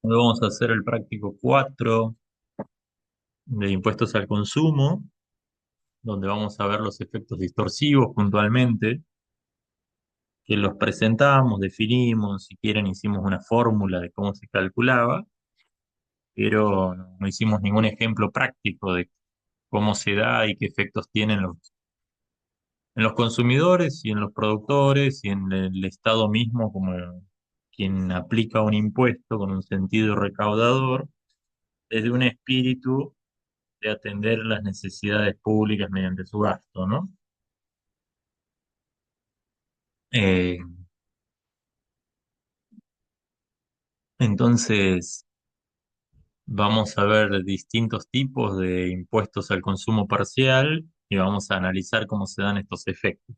Hoy vamos a hacer el práctico 4 de impuestos al consumo, donde vamos a ver los efectos distorsivos puntualmente, que los presentamos, definimos, si quieren hicimos una fórmula de cómo se calculaba, pero no hicimos ningún ejemplo práctico de cómo se da y qué efectos tienen en los consumidores y en los productores y en el Estado mismo como quien aplica un impuesto con un sentido recaudador desde un espíritu de atender las necesidades públicas mediante su gasto, ¿no? Eh, entonces, vamos a ver distintos tipos de impuestos al consumo parcial y vamos a analizar cómo se dan estos efectos.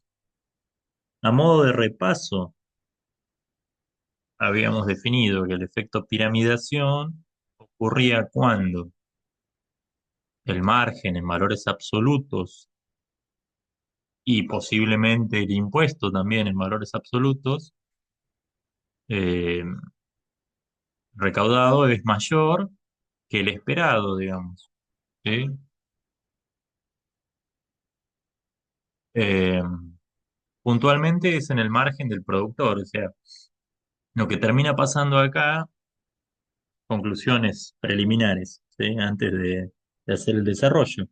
A modo de repaso, habíamos definido que el efecto piramidación ocurría cuando el margen en valores absolutos y posiblemente el impuesto también en valores absolutos eh, recaudado es mayor que el esperado, digamos. ¿Sí? Eh, Puntualmente es en el margen del productor, o sea, lo que termina pasando acá, conclusiones preliminares, ¿sí? Antes de hacer el desarrollo.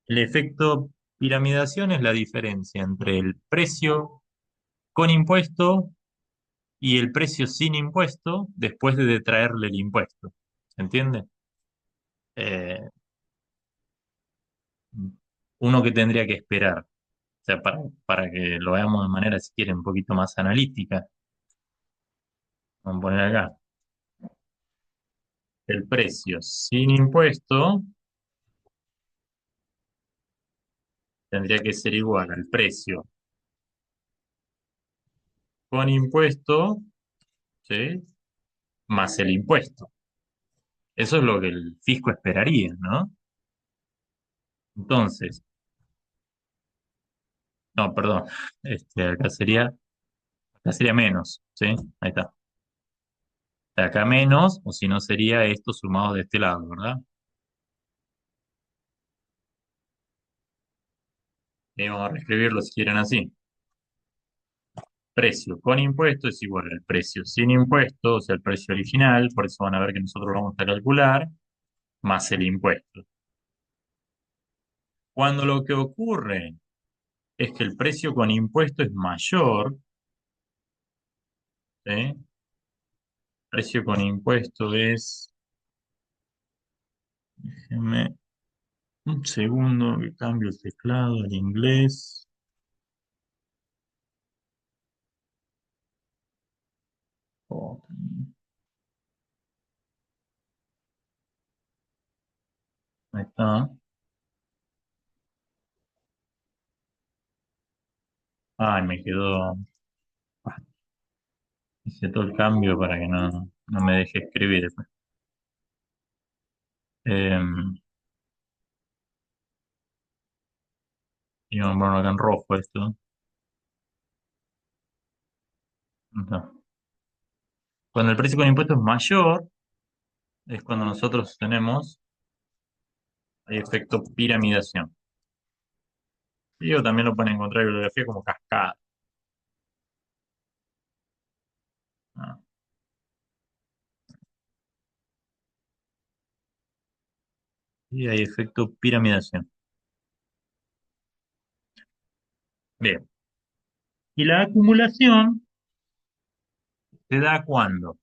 El efecto piramidación es la diferencia entre el precio con impuesto y el precio sin impuesto después de detraerle el impuesto. ¿Se entiende? Eh, Uno que tendría que esperar, o sea, para que lo veamos de manera, si quiere, un poquito más analítica. Vamos a poner acá. El precio sin impuesto tendría que ser igual al precio con impuesto, ¿sí? Más el impuesto. Eso es lo que el fisco esperaría, ¿no? Entonces, no, perdón, acá sería menos, ¿sí? Ahí está. Acá menos, o si no sería esto sumado de este lado, ¿verdad? Y vamos a reescribirlo si quieren así. Precio con impuesto es igual al precio sin impuesto, o sea, el precio original, por eso van a ver que nosotros lo vamos a calcular, más el impuesto. Cuando lo que ocurre es que el precio con impuesto es mayor, ¿sí? Precio con impuesto es, déjenme un segundo que cambio el teclado al inglés. Oh, ahí está. Ay, me quedó, hice todo el cambio para que no me deje escribir después. Y vamos a ponerlo acá en rojo esto. Ahí está. Cuando el precio con impuesto es mayor, es cuando nosotros tenemos, hay efecto piramidación. Y o también lo pueden encontrar en bibliografía como cascada. Ah, y hay efecto piramidación. Bien. Y la acumulación se da cuando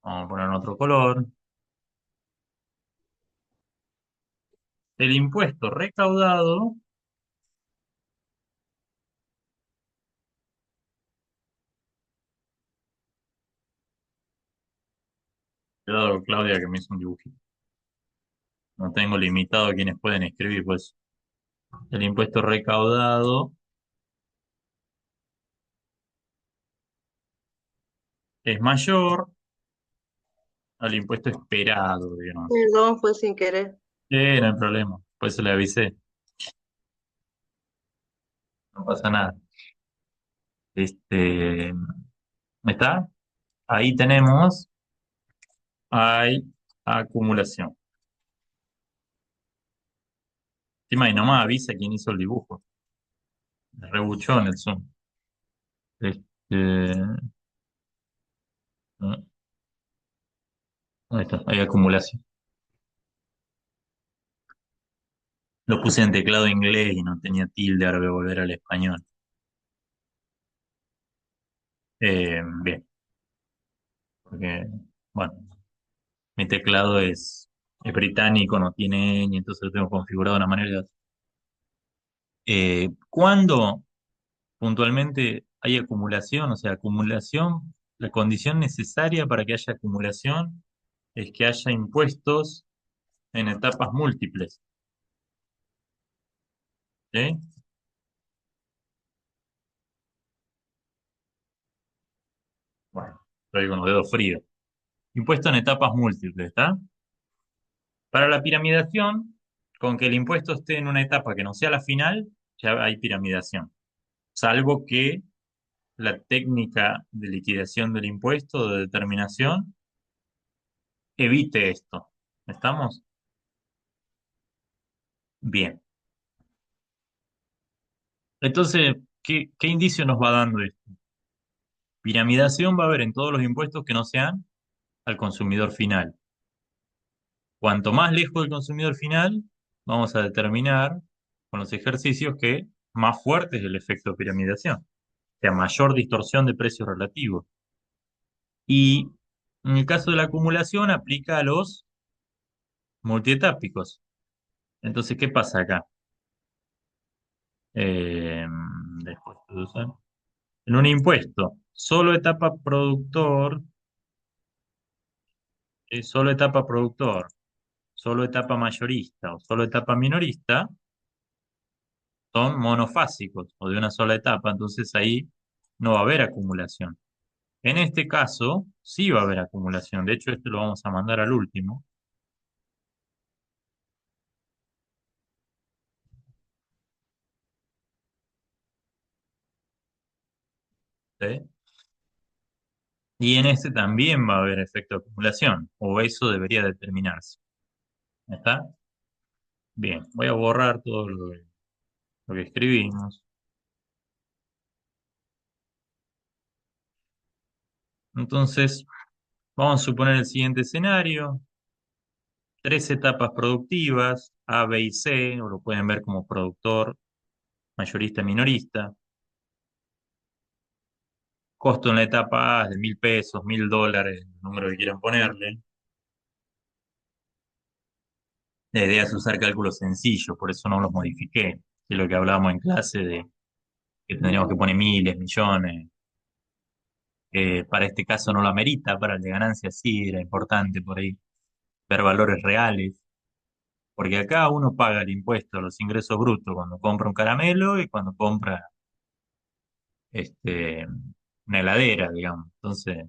vamos a poner en otro color, el impuesto recaudado, cuidado Claudia que me hizo un dibujito, no tengo limitado a quienes pueden escribir, pues el impuesto recaudado es mayor al impuesto esperado, digamos. Perdón, fue sin querer. No hay problema, pues se le avisé, no pasa nada. Este, ¿está? Ahí tenemos, hay acumulación. Encima y nomás avisa quién hizo el dibujo. Rebuchón el Zoom. Este, ah, ahí está, hay acumulación. Lo puse en teclado inglés y no tenía tilde, ahora voy a volver al español. Bien, porque, bueno, mi teclado es británico, no tiene ñ, entonces lo tengo configurado de una manera. ¿Cuándo puntualmente hay acumulación? O sea, acumulación, la condición necesaria para que haya acumulación es que haya impuestos en etapas múltiples. ¿Sí? Bueno, estoy con los dedos fríos. Impuesto en etapas múltiples, ¿está? Para la piramidación, con que el impuesto esté en una etapa que no sea la final, ya hay piramidación. Salvo que la técnica de liquidación del impuesto, de determinación, evite esto. ¿Estamos? Bien. Entonces, ¿qué indicio nos va dando esto? Piramidación va a haber en todos los impuestos que no sean al consumidor final. Cuanto más lejos del consumidor final, vamos a determinar con los ejercicios que más fuerte es el efecto de piramidación, o sea, mayor distorsión de precios relativos. Y en el caso de la acumulación, aplica a los multietápicos. Entonces, ¿qué pasa acá? Eh, después de usar. En un impuesto, solo etapa productor, solo etapa productor, solo etapa mayorista o solo etapa minorista, son monofásicos o de una sola etapa, entonces ahí no va a haber acumulación. En este caso, sí va a haber acumulación. De hecho, este lo vamos a mandar al último. ¿Sí? Y en este también va a haber efecto de acumulación, o eso debería determinarse. ¿Está? Bien, voy a borrar todo lo que escribimos. Entonces, vamos a suponer el siguiente escenario. Tres etapas productivas, A, B y C, o lo pueden ver como productor, mayorista, minorista. Costo en la etapa A es de 1.000 pesos, $1.000, el número que quieran ponerle. La idea es usar cálculos sencillos, por eso no los modifiqué. Es lo que hablábamos en clase de que tendríamos que poner miles, millones. Para este caso no lo amerita, para el de ganancias sí era importante por ahí ver valores reales, porque acá uno paga el impuesto a los ingresos brutos cuando compra un caramelo y cuando compra este, una heladera, digamos. Entonces,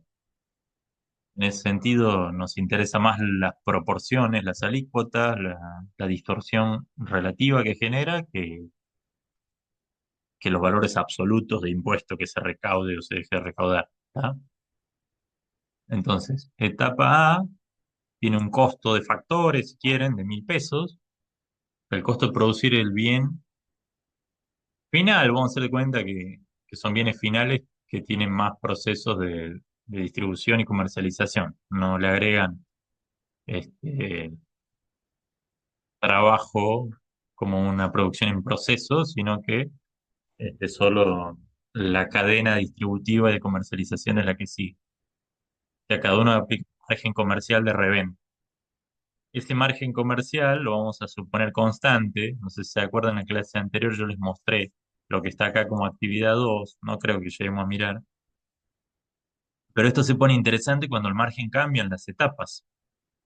en ese sentido, nos interesa más las proporciones, las alícuotas, la distorsión relativa que genera que los valores absolutos de impuesto que se recaude o se deje de recaudar. ¿Tá? Entonces, etapa A tiene un costo de factores, si quieren, de 1.000 pesos. El costo de producir el bien final, vamos a hacer de cuenta que son bienes finales que tienen más procesos de distribución y comercialización. No le agregan este, trabajo como una producción en proceso, sino que solo la cadena distributiva y de comercialización es la que sigue. O sea, cada uno aplica un margen comercial de reventa. Ese margen comercial lo vamos a suponer constante. No sé si se acuerdan, en la clase anterior yo les mostré lo que está acá como actividad 2. No creo que lleguemos a mirar. Pero esto se pone interesante cuando el margen cambia en las etapas.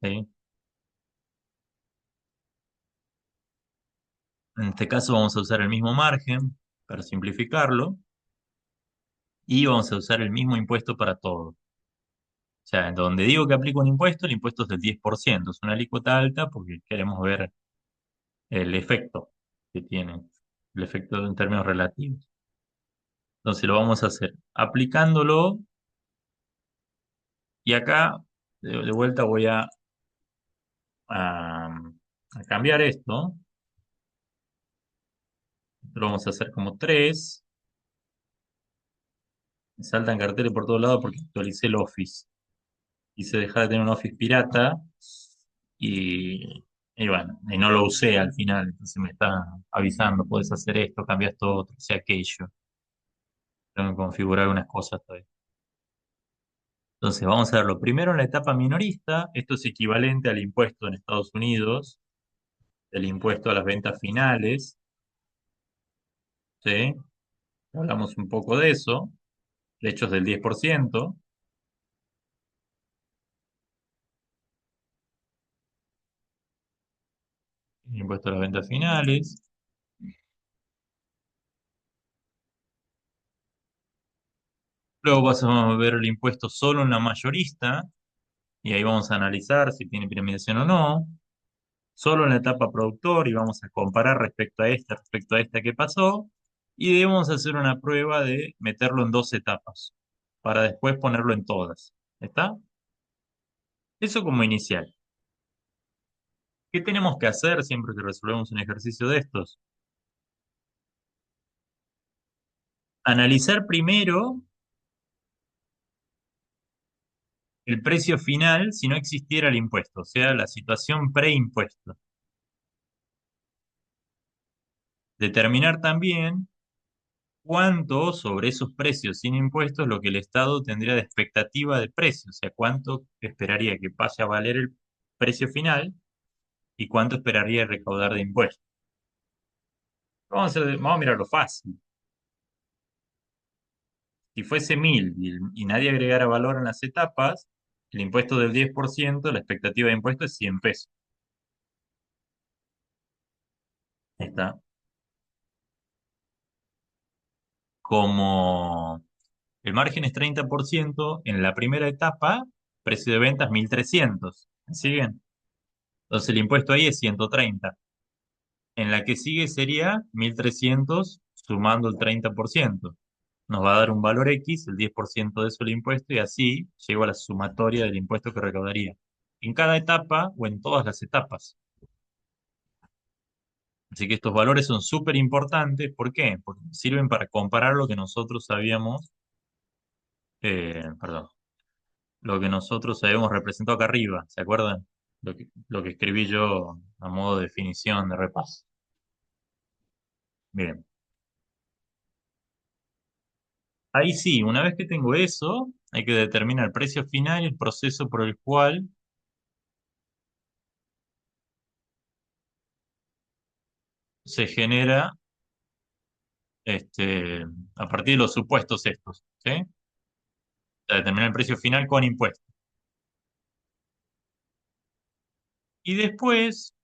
¿Sí? En este caso vamos a usar el mismo margen para simplificarlo y vamos a usar el mismo impuesto para todo. O sea, en donde digo que aplico un impuesto, el impuesto es del 10%. Es una alícuota alta porque queremos ver el efecto que tiene, el efecto en términos relativos. Entonces lo vamos a hacer aplicándolo y acá de vuelta voy a, a cambiar esto. Lo vamos a hacer como 3. Me saltan carteles por todos lados porque actualicé el Office. Quise dejar de tener un Office pirata y bueno, y no lo usé al final. Entonces me está avisando, puedes hacer esto, cambiar esto, otro, sea aquello. Tengo que configurar unas cosas todavía. Entonces vamos a verlo. Primero en la etapa minorista, esto es equivalente al impuesto en Estados Unidos, el impuesto a las ventas finales, ¿sí? Hablamos un poco de eso, de hecho es del 10%, el impuesto a las ventas finales. Luego vas a ver el impuesto solo en la mayorista, y ahí vamos a analizar si tiene piramidación o no. Solo en la etapa productor, y vamos a comparar respecto a esta que pasó, y debemos hacer una prueba de meterlo en 2 etapas, para después ponerlo en todas. ¿Está? Eso como inicial. ¿Qué tenemos que hacer siempre que resolvemos un ejercicio de estos? Analizar primero el precio final si no existiera el impuesto, o sea, la situación preimpuesto. Determinar también cuánto sobre esos precios sin impuestos lo que el Estado tendría de expectativa de precio, o sea, cuánto esperaría que pase a valer el precio final y cuánto esperaría recaudar de impuestos. Vamos a mirar lo fácil. Si fuese 1.000 y nadie agregara valor en las etapas, el impuesto del 10%, la expectativa de impuesto es 100 pesos. Ahí está. Como el margen es 30%, en la primera etapa, precio de venta es 1.300. ¿Me siguen? Entonces el impuesto ahí es 130. En la que sigue sería 1.300 sumando el 30%. Nos va a dar un valor X, el 10% de eso el impuesto, y así llego a la sumatoria del impuesto que recaudaría. En cada etapa o en todas las etapas. Así que estos valores son súper importantes. ¿Por qué? Porque sirven para comparar lo que nosotros sabíamos, perdón, lo que nosotros habíamos representado acá arriba. ¿Se acuerdan? Lo que escribí yo a modo de definición de repaso. Bien. Ahí sí, una vez que tengo eso, hay que determinar el precio final y el proceso por el cual se genera a partir de los supuestos estos, ¿sí? Determinar el precio final con impuestos. Y después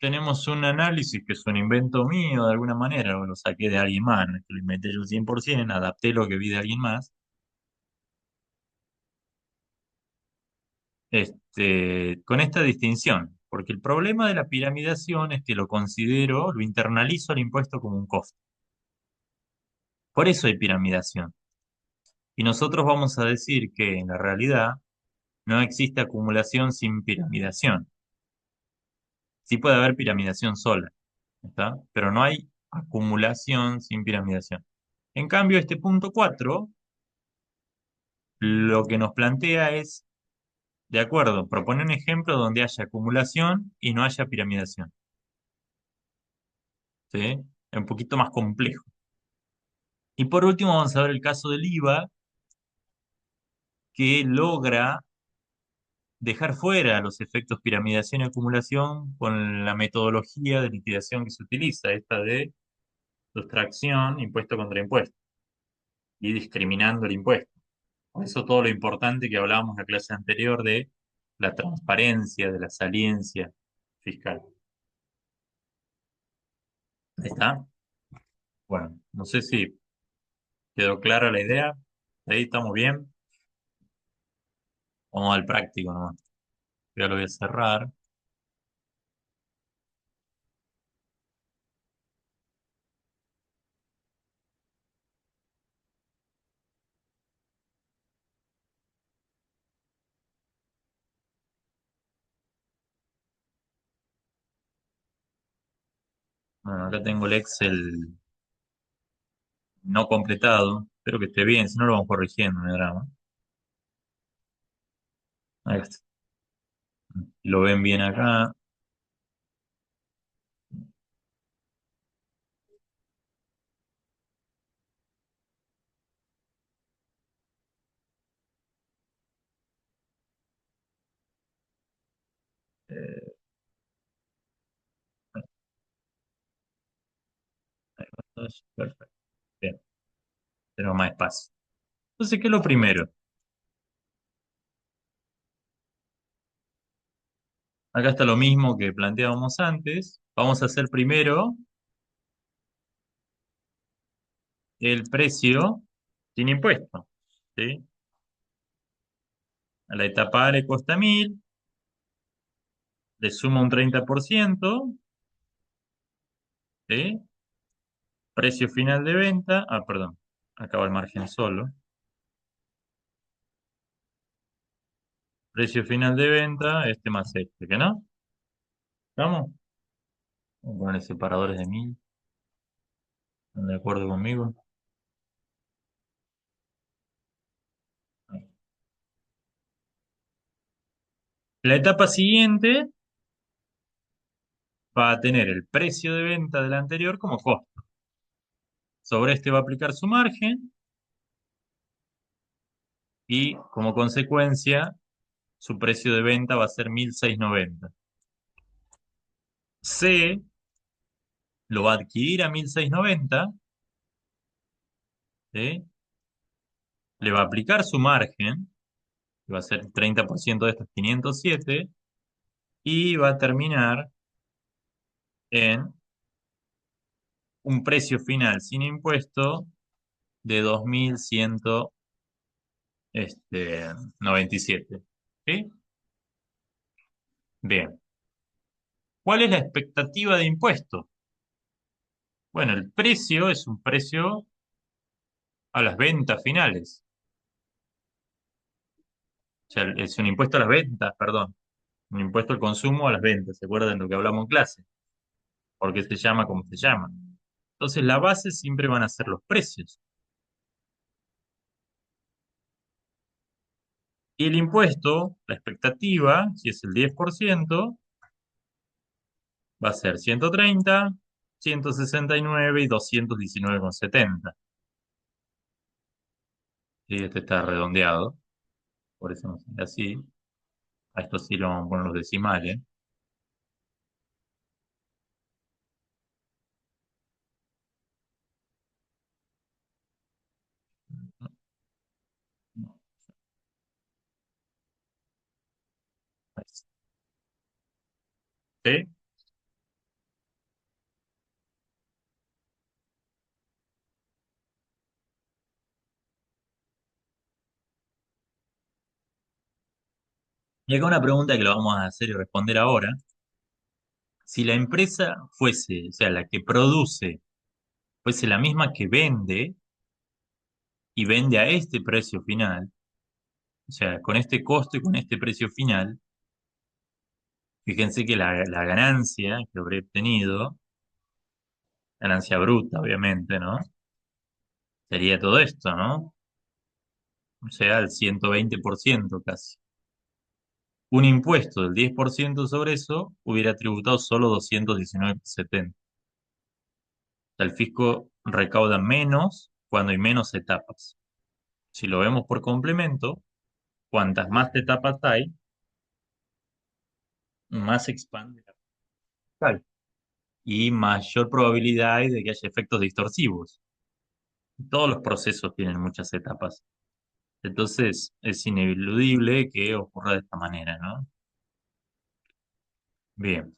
tenemos un análisis que es un invento mío de alguna manera, o lo saqué de alguien más, no es que lo inventé yo 100%, adapté lo que vi de alguien más, con esta distinción, porque el problema de la piramidación es que lo considero, lo internalizo al impuesto como un costo. Por eso hay piramidación. Y nosotros vamos a decir que en la realidad no existe acumulación sin piramidación. Sí puede haber piramidación sola, ¿está? Pero no hay acumulación sin piramidación. En cambio, este punto 4 lo que nos plantea es, de acuerdo, propone un ejemplo donde haya acumulación y no haya piramidación, ¿sí? Es un poquito más complejo. Y por último, vamos a ver el caso del IVA, que logra dejar fuera los efectos piramidación y acumulación con la metodología de liquidación que se utiliza, esta de sustracción, impuesto contra impuesto, y discriminando el impuesto. Por eso todo lo importante que hablábamos en la clase anterior de la transparencia, de la saliencia fiscal. Ahí está. Bueno, no sé si quedó clara la idea. Ahí estamos bien. Vamos al práctico nomás. Ya lo voy a cerrar. Bueno, acá tengo el Excel no completado. Espero que esté bien, si no lo vamos corrigiendo, no hay drama. Ahí está. Si lo ven bien acá. eh, ahí va, perfecto. Bien, tenemos más espacio. Entonces, ¿qué es lo primero? Acá está lo mismo que planteábamos antes. Vamos a hacer primero el precio sin impuesto. ¿Sí? A la etapa A le cuesta 1000, le suma un 30%, ¿sí? Precio final de venta. Ah, perdón, acaba el margen solo. Precio final de venta, este más este, ¿que no? ¿Estamos? Vamos a poner separadores de 1000. ¿Están de acuerdo conmigo? La etapa siguiente va a tener el precio de venta del anterior como costo. Sobre este va a aplicar su margen y como consecuencia su precio de venta va a ser 1690. C lo va a adquirir a 1690, ¿sí? Le va a aplicar su margen, que va a ser el 30% de estos 507, y va a terminar en un precio final sin impuesto de 2197. ¿Sí? Bien. ¿Cuál es la expectativa de impuesto? Bueno, el precio es un precio a las ventas finales. O sea, es un impuesto a las ventas, perdón. Un impuesto al consumo a las ventas. ¿Se acuerdan de lo que hablamos en clase? Porque se llama como se llama. Entonces, la base siempre van a ser los precios. Y el impuesto, la expectativa, si es el 10%, va a ser 130, 169 y 219,70. Y este está redondeado, por eso no sale así. A esto sí lo vamos a poner los decimales. ¿Sí? Y acá una pregunta que lo vamos a hacer y responder ahora. Si la empresa fuese, o sea, la que produce, fuese la misma que vende y vende a este precio final, o sea, con este costo y con este precio final, fíjense que la ganancia que habré obtenido, ganancia bruta, obviamente, ¿no? Sería todo esto, ¿no? O sea, el 120% casi. Un impuesto del 10% sobre eso hubiera tributado solo 219,70. O sea, el fisco recauda menos cuando hay menos etapas. Si lo vemos por complemento, cuantas más etapas hay, más se expande la fiscal y mayor probabilidad hay de que haya efectos distorsivos. Todos los procesos tienen muchas etapas. Entonces, es ineludible que ocurra de esta manera, ¿no? Bien,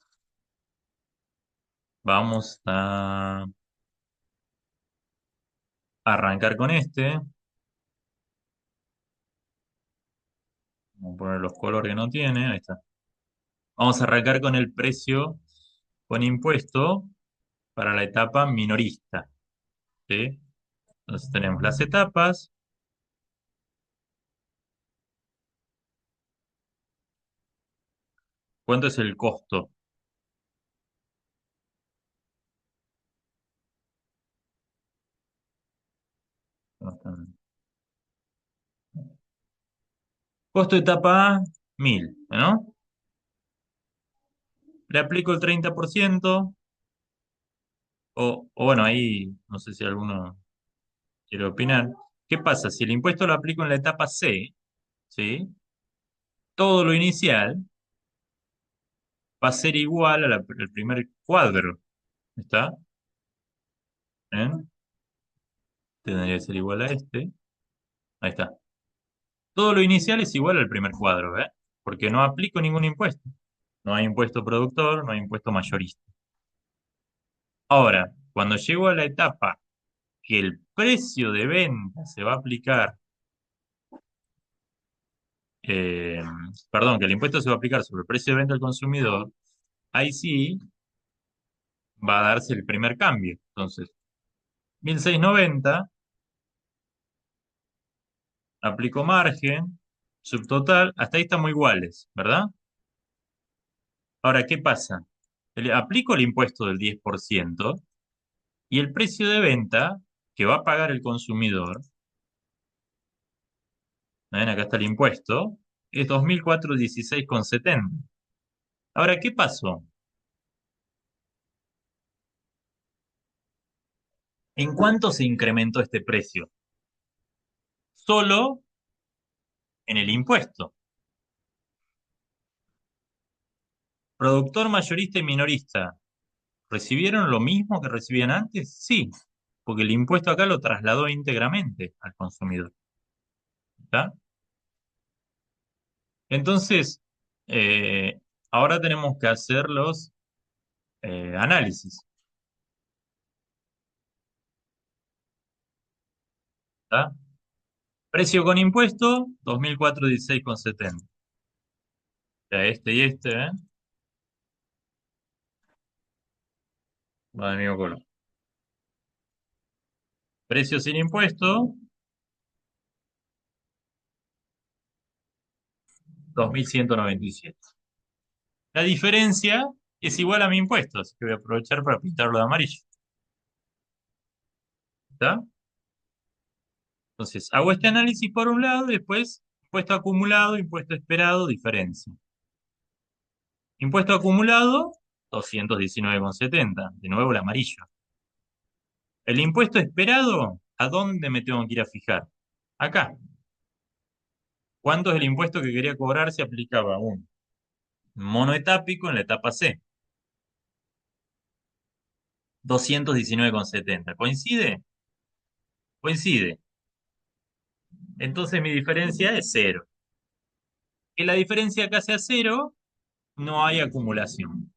vamos a arrancar con este. Vamos a poner los colores que no tiene. Ahí está. Vamos a arrancar con el precio con impuesto para la etapa minorista. ¿Sí? Entonces tenemos las etapas. ¿Cuánto es el costo? Costo de etapa A, 1000, ¿no? Le aplico el 30%, o bueno, ahí no sé si alguno quiere opinar. ¿Qué pasa? Si el impuesto lo aplico en la etapa C, ¿sí? Todo lo inicial va a ser igual al primer cuadro, ¿está? ¿Eh? Tendría que ser igual a este. Ahí está. Todo lo inicial es igual al primer cuadro, ¿eh? Porque no aplico ningún impuesto. No hay impuesto productor, no hay impuesto mayorista. Ahora, cuando llego a la etapa que el precio de venta se va a aplicar, eh, perdón, que el impuesto se va a aplicar sobre el precio de venta al consumidor, ahí sí va a darse el primer cambio. Entonces, 1690, aplico margen, subtotal, hasta ahí estamos iguales, ¿verdad? Ahora, ¿qué pasa? Aplico el impuesto del 10% y el precio de venta que va a pagar el consumidor, ¿ven? Acá está el impuesto, es 2.416,70. Ahora, ¿qué pasó? ¿En cuánto se incrementó este precio? Solo en el impuesto. Productor mayorista y minorista, ¿recibieron lo mismo que recibían antes? Sí, porque el impuesto acá lo trasladó íntegramente al consumidor. ¿Está? Entonces, eh, ahora tenemos que hacer los análisis. ¿Está? Precio con impuesto, 2.416,70. Ya este y este, ¿eh? Va del mismo color. Precio sin impuesto, 2.197. La diferencia es igual a mi impuesto, así que voy a aprovechar para pintarlo de amarillo. ¿Está? Entonces, hago este análisis por un lado y después impuesto acumulado, impuesto esperado, diferencia. Impuesto acumulado, 219,70. De nuevo el amarillo. El impuesto esperado, ¿a dónde me tengo que ir a fijar? Acá. ¿Cuánto es el impuesto que quería cobrar si aplicaba un monoetápico en la etapa C? 219,70. ¿Coincide? Coincide. Entonces mi diferencia es cero. Que la diferencia acá sea cero, no hay acumulación.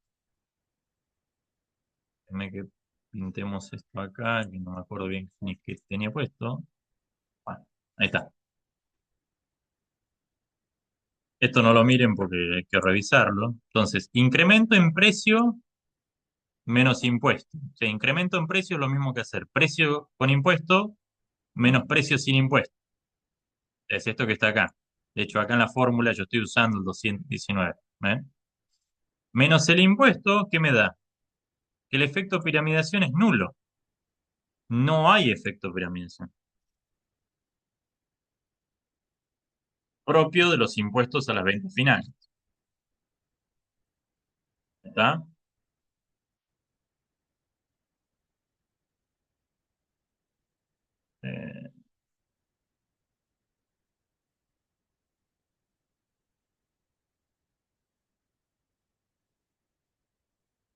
Déjame que pintemos esto acá, que no me acuerdo bien ni qué tenía puesto. Bueno, ahí está. Esto no lo miren porque hay que revisarlo. Entonces, incremento en precio menos impuesto. O sea, incremento en precio es lo mismo que hacer precio con impuesto menos precio sin impuesto. Es esto que está acá. De hecho, acá en la fórmula yo estoy usando el 219. ¿Ven? Menos el impuesto, ¿qué me da? Que el efecto piramidación es nulo. No hay efecto piramidación. Propio de los impuestos a las ventas finales. ¿Está? Eh,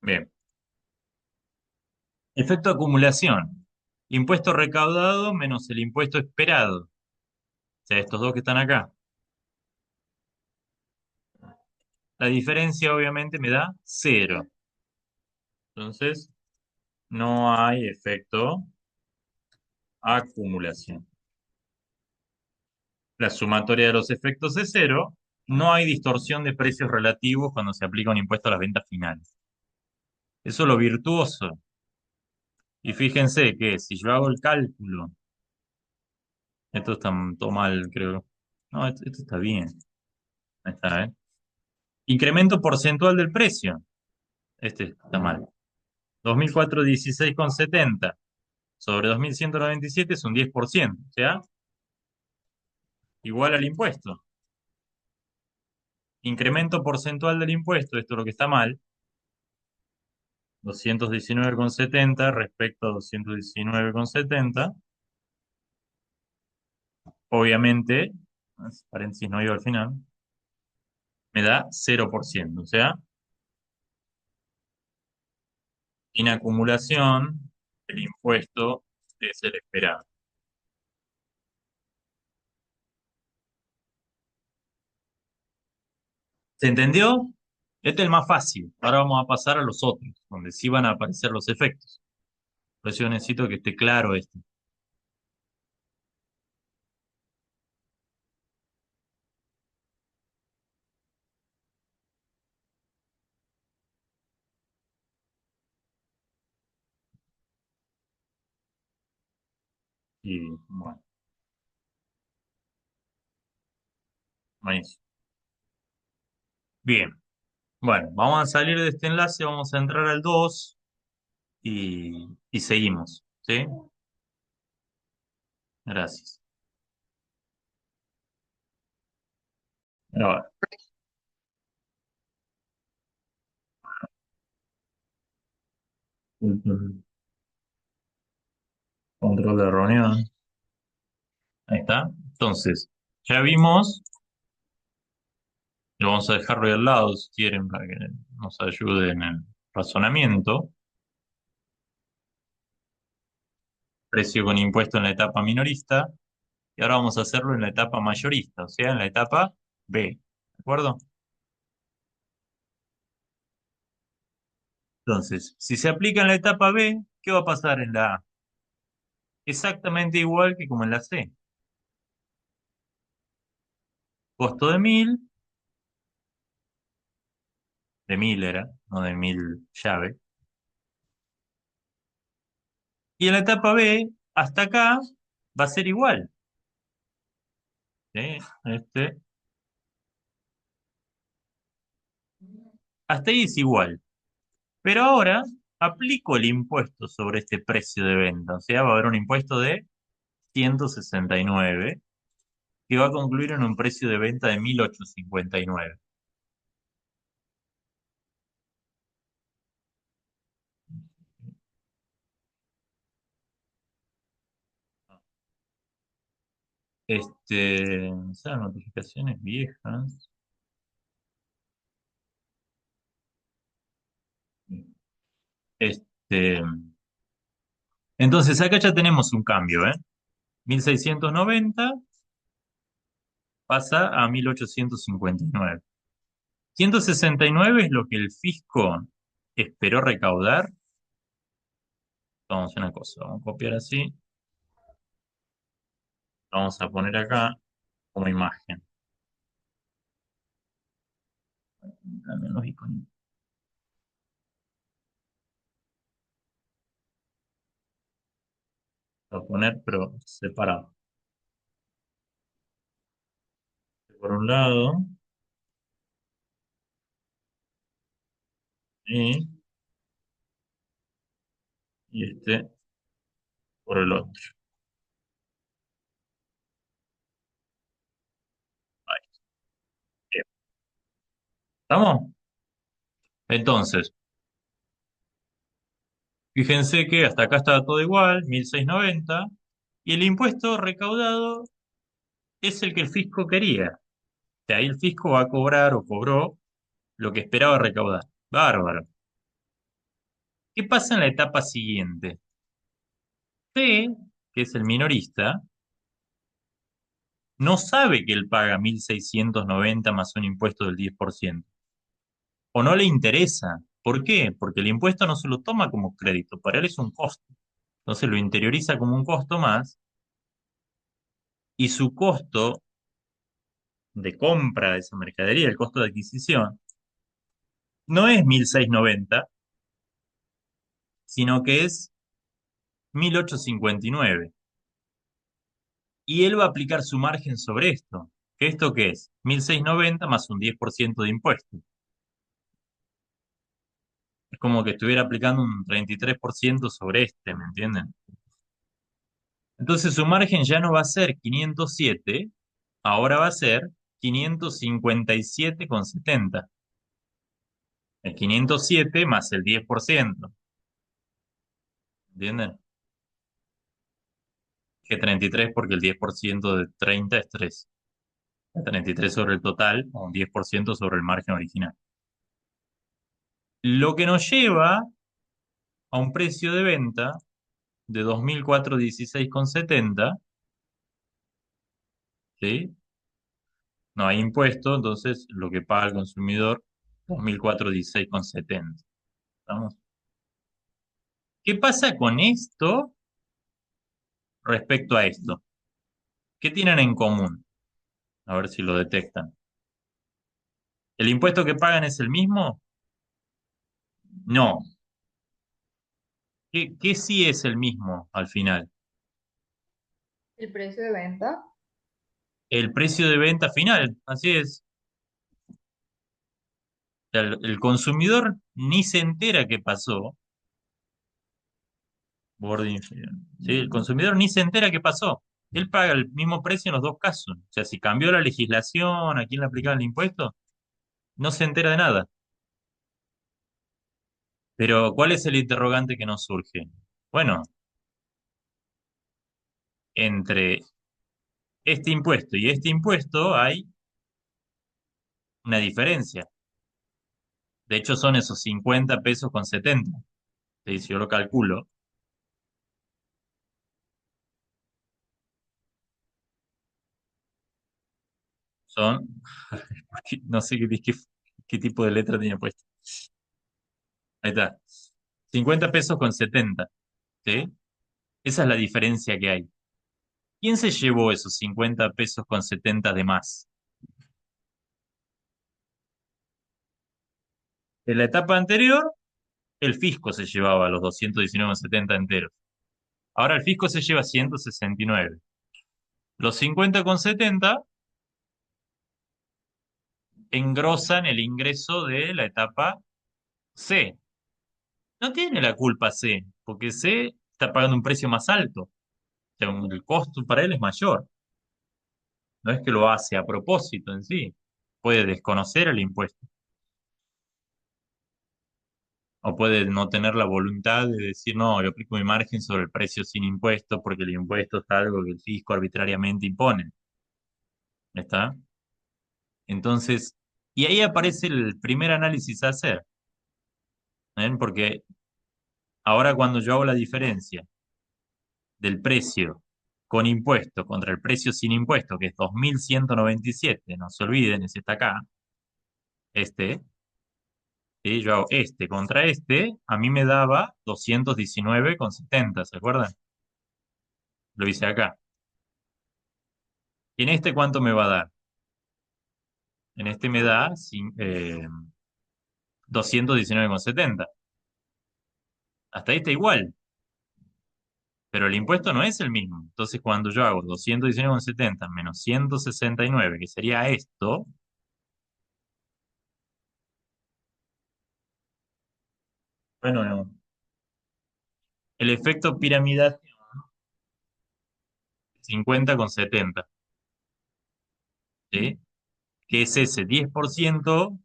bien. Efecto acumulación. Impuesto recaudado menos el impuesto esperado. O sea, estos dos que están acá. La diferencia obviamente me da cero. Entonces, no hay efecto acumulación. La sumatoria de los efectos es cero. No hay distorsión de precios relativos cuando se aplica un impuesto a las ventas finales. Eso es lo virtuoso. Y fíjense que si yo hago el cálculo, esto está todo mal, creo. No, esto está bien. Ahí está, ¿eh? Incremento porcentual del precio. Este está mal. 2.416,70. sobre 2.197 es un 10%, o sea, igual al impuesto. Incremento porcentual del impuesto, esto es lo que está mal, 219,70 respecto a 219,70. Obviamente, paréntesis no iba al final, me da 0%, o sea, en acumulación, el impuesto es el esperado. ¿Se entendió? Este es el más fácil. Ahora vamos a pasar a los otros, donde sí van a aparecer los efectos. Por eso yo necesito que esté claro esto. Y bueno, buenísimo. Bien. Bueno, vamos a salir de este enlace, vamos a entrar al 2 y seguimos. ¿Sí? Gracias. Ahora, control de reunión. Ahí está. Entonces, ya vimos, lo vamos a dejarlo ahí al lado si quieren para que nos ayude en el razonamiento. Precio con impuesto en la etapa minorista. Y ahora vamos a hacerlo en la etapa mayorista, o sea, en la etapa B. ¿De acuerdo? Entonces, si se aplica en la etapa B, ¿qué va a pasar en la A? Exactamente igual que como en la C. Costo de 1000 era, no de 1000 llave. Y en la etapa B, hasta acá, va a ser igual. ¿Sí? Hasta ahí es igual. Pero ahora aplico el impuesto sobre este precio de venta. O sea, va a haber un impuesto de 169 que va a concluir en un precio de venta de 1859. Esas notificaciones viejas. Este, entonces acá ya tenemos un cambio, ¿eh? 1690 pasa a 1859. 169 es lo que el fisco esperó recaudar. Vamos a hacer una cosa, vamos a copiar así, vamos a poner acá como imagen. Dame los iconitos. Voy a poner, pero separado. Por un lado, y, y este por el otro. Ahí, bien. ¿Estamos? Entonces, fíjense que hasta acá estaba todo igual, 1690, y el impuesto recaudado es el que el fisco quería. De ahí el fisco va a cobrar o cobró lo que esperaba recaudar. Bárbaro. ¿Qué pasa en la etapa siguiente? C, que es el minorista, no sabe que él paga 1690 más un impuesto del 10%. O no le interesa. ¿Por qué? Porque el impuesto no se lo toma como crédito, para él es un costo. Entonces lo interioriza como un costo más y su costo de compra de esa mercadería, el costo de adquisición, no es 1690, sino que es 1859. Y él va a aplicar su margen sobre esto. ¿Que esto qué es? 1690 más un 10% de impuesto. Es como que estuviera aplicando un 33% sobre este, ¿me entienden? Entonces su margen ya no va a ser 507, ahora va a ser 557,70. El 507 más el 10%. ¿Entienden? Que 33 porque el 10% de 30 es 3. 33 sobre el total o un 10% sobre el margen original. Lo que nos lleva a un precio de venta de 2.416,70, ¿sí? No hay impuesto, entonces lo que paga el consumidor, 2.416,70. ¿Estamos? ¿Qué pasa con esto respecto a esto? ¿Qué tienen en común? A ver si lo detectan. ¿El impuesto que pagan es el mismo? No. ¿Qué sí es el mismo al final? El precio de venta. El precio de venta final, así es. El consumidor ni se entera qué pasó, borde inferior. ¿Sí? El consumidor ni se entera qué pasó. Él paga el mismo precio en los dos casos. O sea, si cambió la legislación, a quién le aplicaban el impuesto, no se entera de nada. Pero, ¿cuál es el interrogante que nos surge? Bueno, entre este impuesto y este impuesto hay una diferencia. De hecho, son esos 50 pesos con 70. ¿Sí? Si yo lo calculo, son, no sé qué tipo de letra tenía puesto. Ahí está. 50 pesos con 70. ¿Sí? Esa es la diferencia que hay. ¿Quién se llevó esos 50 pesos con 70 de más? En la etapa anterior, el fisco se llevaba los 219,70 enteros. Ahora el fisco se lleva 169. Los 50,70 engrosan el ingreso de la etapa C. No tiene la culpa C, porque C está pagando un precio más alto. O sea, el costo para él es mayor. No es que lo hace a propósito en sí. Puede desconocer el impuesto. O puede no tener la voluntad de decir, no, yo aplico mi margen sobre el precio sin impuesto porque el impuesto es algo que el fisco arbitrariamente impone. ¿Está? Entonces, y ahí aparece el primer análisis a hacer. Porque ahora cuando yo hago la diferencia del precio con impuesto contra el precio sin impuesto, que es 2.197, no se olviden, ese está acá, este, ¿sí? Yo hago este contra este, a mí me daba 219,70, ¿se acuerdan? Lo hice acá. ¿Y en este cuánto me va a dar? En este me da 219,70. Hasta ahí está igual, pero el impuesto no es el mismo. Entonces, cuando yo hago 219,70 menos 169, que sería esto, bueno, no, el efecto piramidal 50,70, ¿sí? Que es ese 10%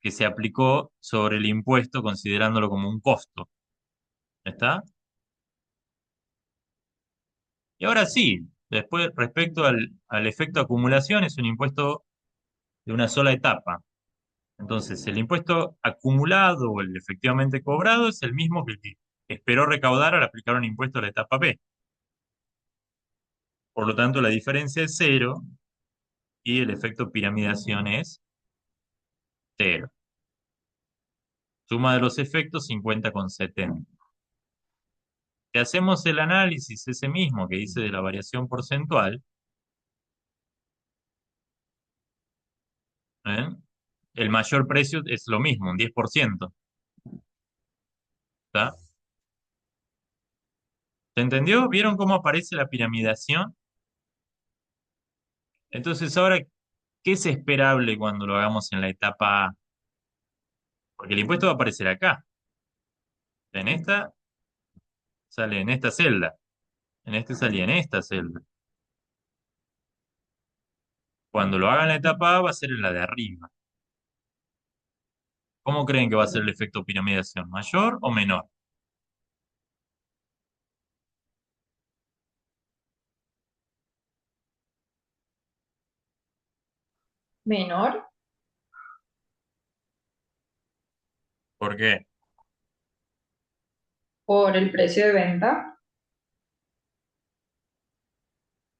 que se aplicó sobre el impuesto considerándolo como un costo. ¿Está? Y ahora sí, después respecto al efecto acumulación, es un impuesto de una sola etapa. Entonces, el impuesto acumulado o el efectivamente cobrado es el mismo que el que esperó recaudar al aplicar un impuesto a la etapa B. Por lo tanto, la diferencia es cero y el efecto piramidación es cero. Suma de los efectos 50,70. Si hacemos el análisis ese mismo que hice de la variación porcentual, ¿eh? El mayor precio es lo mismo, un 10%. ¿Está? ¿Se entendió? ¿Vieron cómo aparece la piramidación? Entonces, ahora, ¿qué es esperable cuando lo hagamos en la etapa A? Porque el impuesto va a aparecer acá. En esta, sale en esta celda. En este salía en esta celda. Cuando lo haga en la etapa A va a ser en la de arriba. ¿Cómo creen que va a ser el efecto piramidación? ¿Mayor o menor? Menor ¿Por qué? por el precio de venta,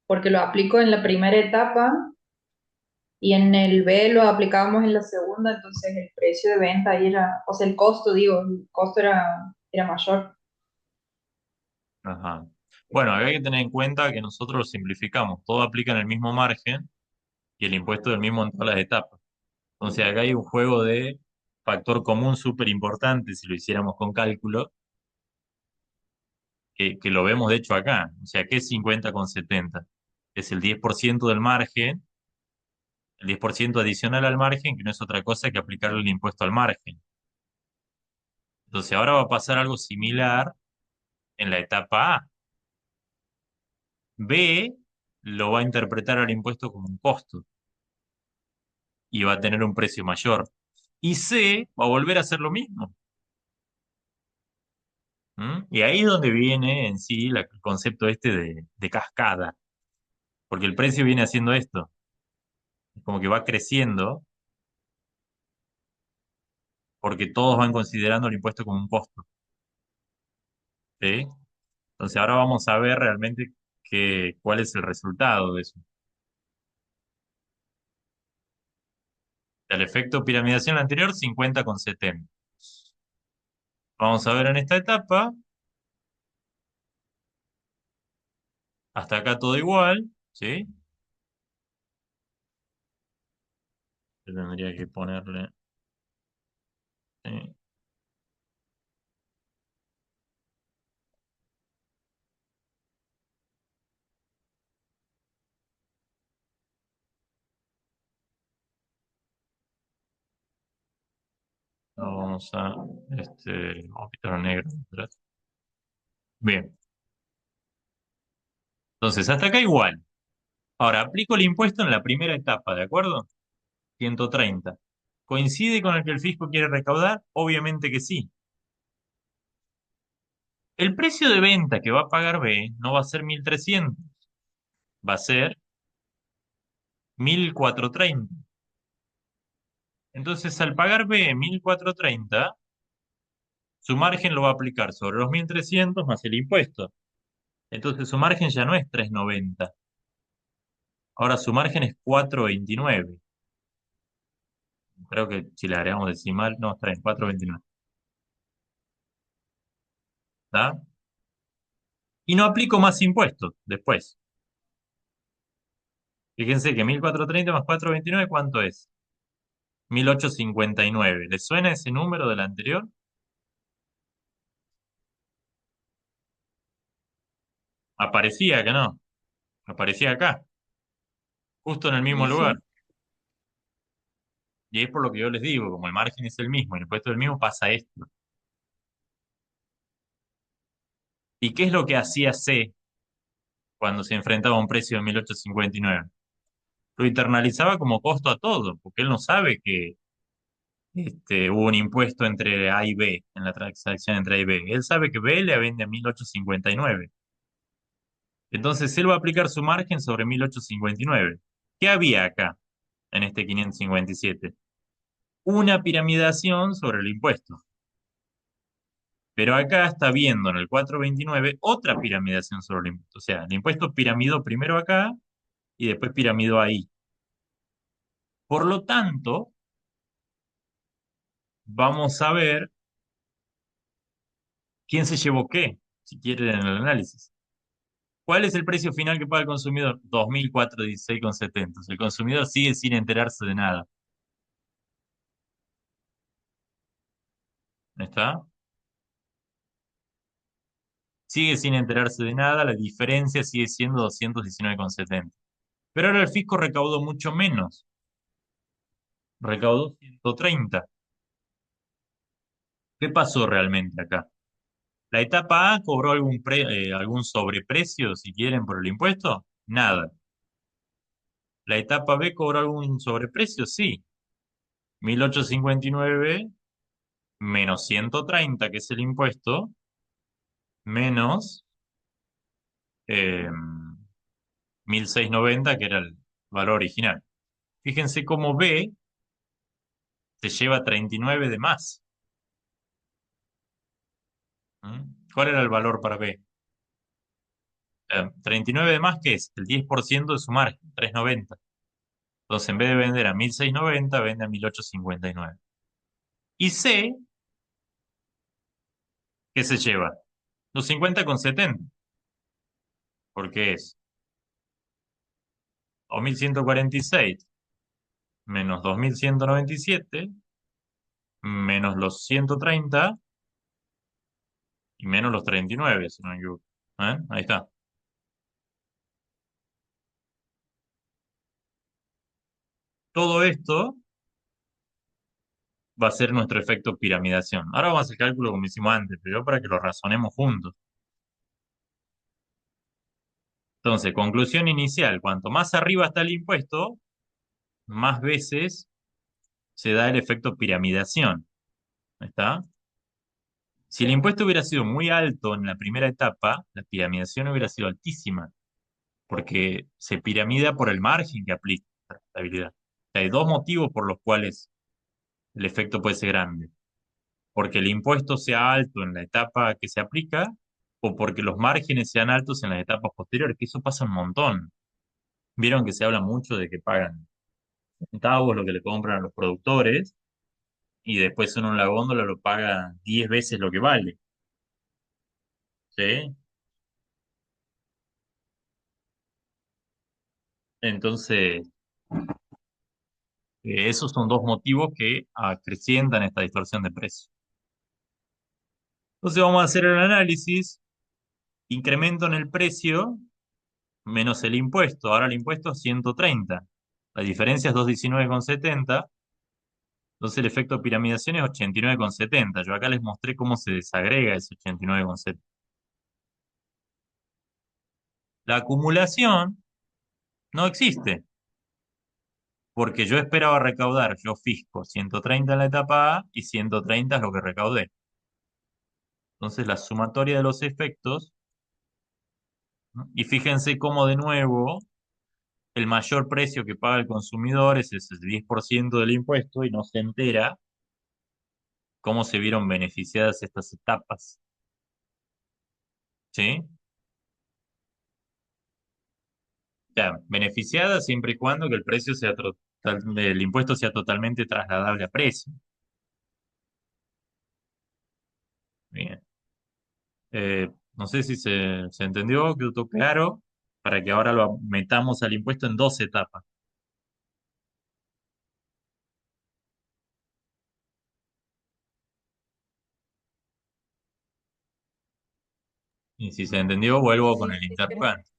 porque lo aplico en la primera etapa y en el B lo aplicábamos en la segunda, entonces el precio de venta ahí era, o sea, el costo, digo, el costo era mayor. Ajá. Bueno, acá hay que tener en cuenta que nosotros lo simplificamos. Todo aplica en el mismo margen y el impuesto es el mismo en todas las etapas. Entonces acá hay un juego de factor común súper importante si lo hiciéramos con cálculo, que lo vemos de hecho acá. O sea, ¿qué es 50,70? Es el 10% del margen, el 10% adicional al margen, que no es otra cosa que aplicarle el impuesto al margen. Entonces ahora va a pasar algo similar en la etapa A. B lo va a interpretar al impuesto como un costo y va a tener un precio mayor. Y C va a volver a hacer lo mismo. ¿Mm? Y ahí es donde viene en sí el concepto este de cascada, porque el precio viene haciendo esto, es como que va creciendo porque todos van considerando el impuesto como un costo, ¿sí? Entonces ahora vamos a ver realmente cuál es el resultado de eso. El efecto piramidación anterior, 50,70. Vamos a ver en esta etapa, hasta acá todo igual, ¿sí? Yo tendría que ponerle, ¿sí? No, vamos a quitar negro, ¿verdad? Bien, entonces hasta acá igual. Ahora, aplico el impuesto en la primera etapa, ¿de acuerdo? 130. ¿Coincide con el que el fisco quiere recaudar? Obviamente que sí. El precio de venta que va a pagar B no va a ser 1.300, va a ser 1.430. Entonces, al pagar B 1.430, su margen lo va a aplicar sobre los 1.300 más el impuesto. Entonces, su margen ya no es 390. Ahora su margen es 429. Creo que si le agregamos decimal, no, está en 429. ¿Está? Y no aplico más impuestos después. Fíjense que 1.430 más 429, ¿cuánto es? 1.859. ¿Le suena ese número del anterior? Aparecía que no. Aparecía acá, justo en el mismo Y lugar. sí, Y es por lo que yo les digo, como el margen es el mismo y el impuesto es el mismo, pasa esto. ¿Y qué es lo que hacía C cuando se enfrentaba a un precio de 1.859? Lo internalizaba como costo a todo, porque él no sabe que hubo un impuesto entre A y B, en la transacción entre A y B. Él sabe que B le vende a 1.859. Entonces él va a aplicar su margen sobre 1.859. ¿Qué había acá en este 557? Una piramidación sobre el impuesto. Pero acá está viendo en el 429 otra piramidación sobre el impuesto. O sea, el impuesto piramidó primero acá y después piramidó ahí. Por lo tanto, vamos a ver quién se llevó qué, si quieren en el análisis. ¿Cuál es el precio final que paga el consumidor? 2.416,70. El consumidor sigue sin enterarse de nada. ¿No está? Sigue sin enterarse de nada, la diferencia sigue siendo 219,70. Pero ahora el fisco recaudó mucho menos, recaudó 130. ¿Qué pasó realmente acá? La etapa A cobró algún sobreprecio, si quieren, por el impuesto. Nada. La etapa B cobró algún sobreprecio, sí. 1859 menos 130, que es el impuesto, menos 1690, que era el valor original. Fíjense cómo B se lleva 39 de más. ¿Mm? ¿Cuál era el valor para B? 39 de más, ¿qué es? El 10% de su margen, 390. Entonces, en vez de vender a 1690, vende a 1859. Y C, ¿qué se lleva? Los 50,70, porque es o 1146 menos 2197 menos los 130 y menos los 39, si no me equivoco. Ahí está. Todo esto va a ser nuestro efecto piramidación. Ahora vamos a hacer el cálculo como hicimos antes, pero para que lo razonemos juntos. Entonces, conclusión inicial, cuanto más arriba está el impuesto, más veces se da el efecto piramidación. ¿Está? Si el impuesto hubiera sido muy alto en la primera etapa, la piramidación hubiera sido altísima, porque se piramida por el margen que aplica la rentabilidad. O sea, hay dos motivos por los cuales el efecto puede ser grande. Porque el impuesto sea alto en la etapa que se aplica o porque los márgenes sean altos en las etapas posteriores, que eso pasa un montón. Vieron que se habla mucho de que pagan centavos lo que le compran a los productores y después uno en la góndola lo paga 10 veces lo que vale. ¿Sí? Entonces, esos son dos motivos que acrecientan esta distorsión de precios. Entonces vamos a hacer el análisis, incremento en el precio menos el impuesto. Ahora el impuesto es 130. La diferencia es 219,70. Entonces el efecto de piramidación es 89,70. Yo acá les mostré cómo se desagrega ese 89,70. La acumulación no existe, porque yo esperaba recaudar, yo fisco 130 en la etapa A y 130 es lo que recaudé. Entonces la sumatoria de los efectos, ¿no? Y fíjense cómo de nuevo el mayor precio que paga el consumidor es ese 10% del impuesto y no se entera cómo se vieron beneficiadas estas etapas. ¿Sí? O sea, beneficiadas siempre y cuando que el precio sea el impuesto sea totalmente trasladable a precio. Bien. No sé si se entendió, quedó claro, para que ahora lo metamos al impuesto en dos etapas. Y si se entendió, vuelvo con Sí, el sí, sí. interrogante.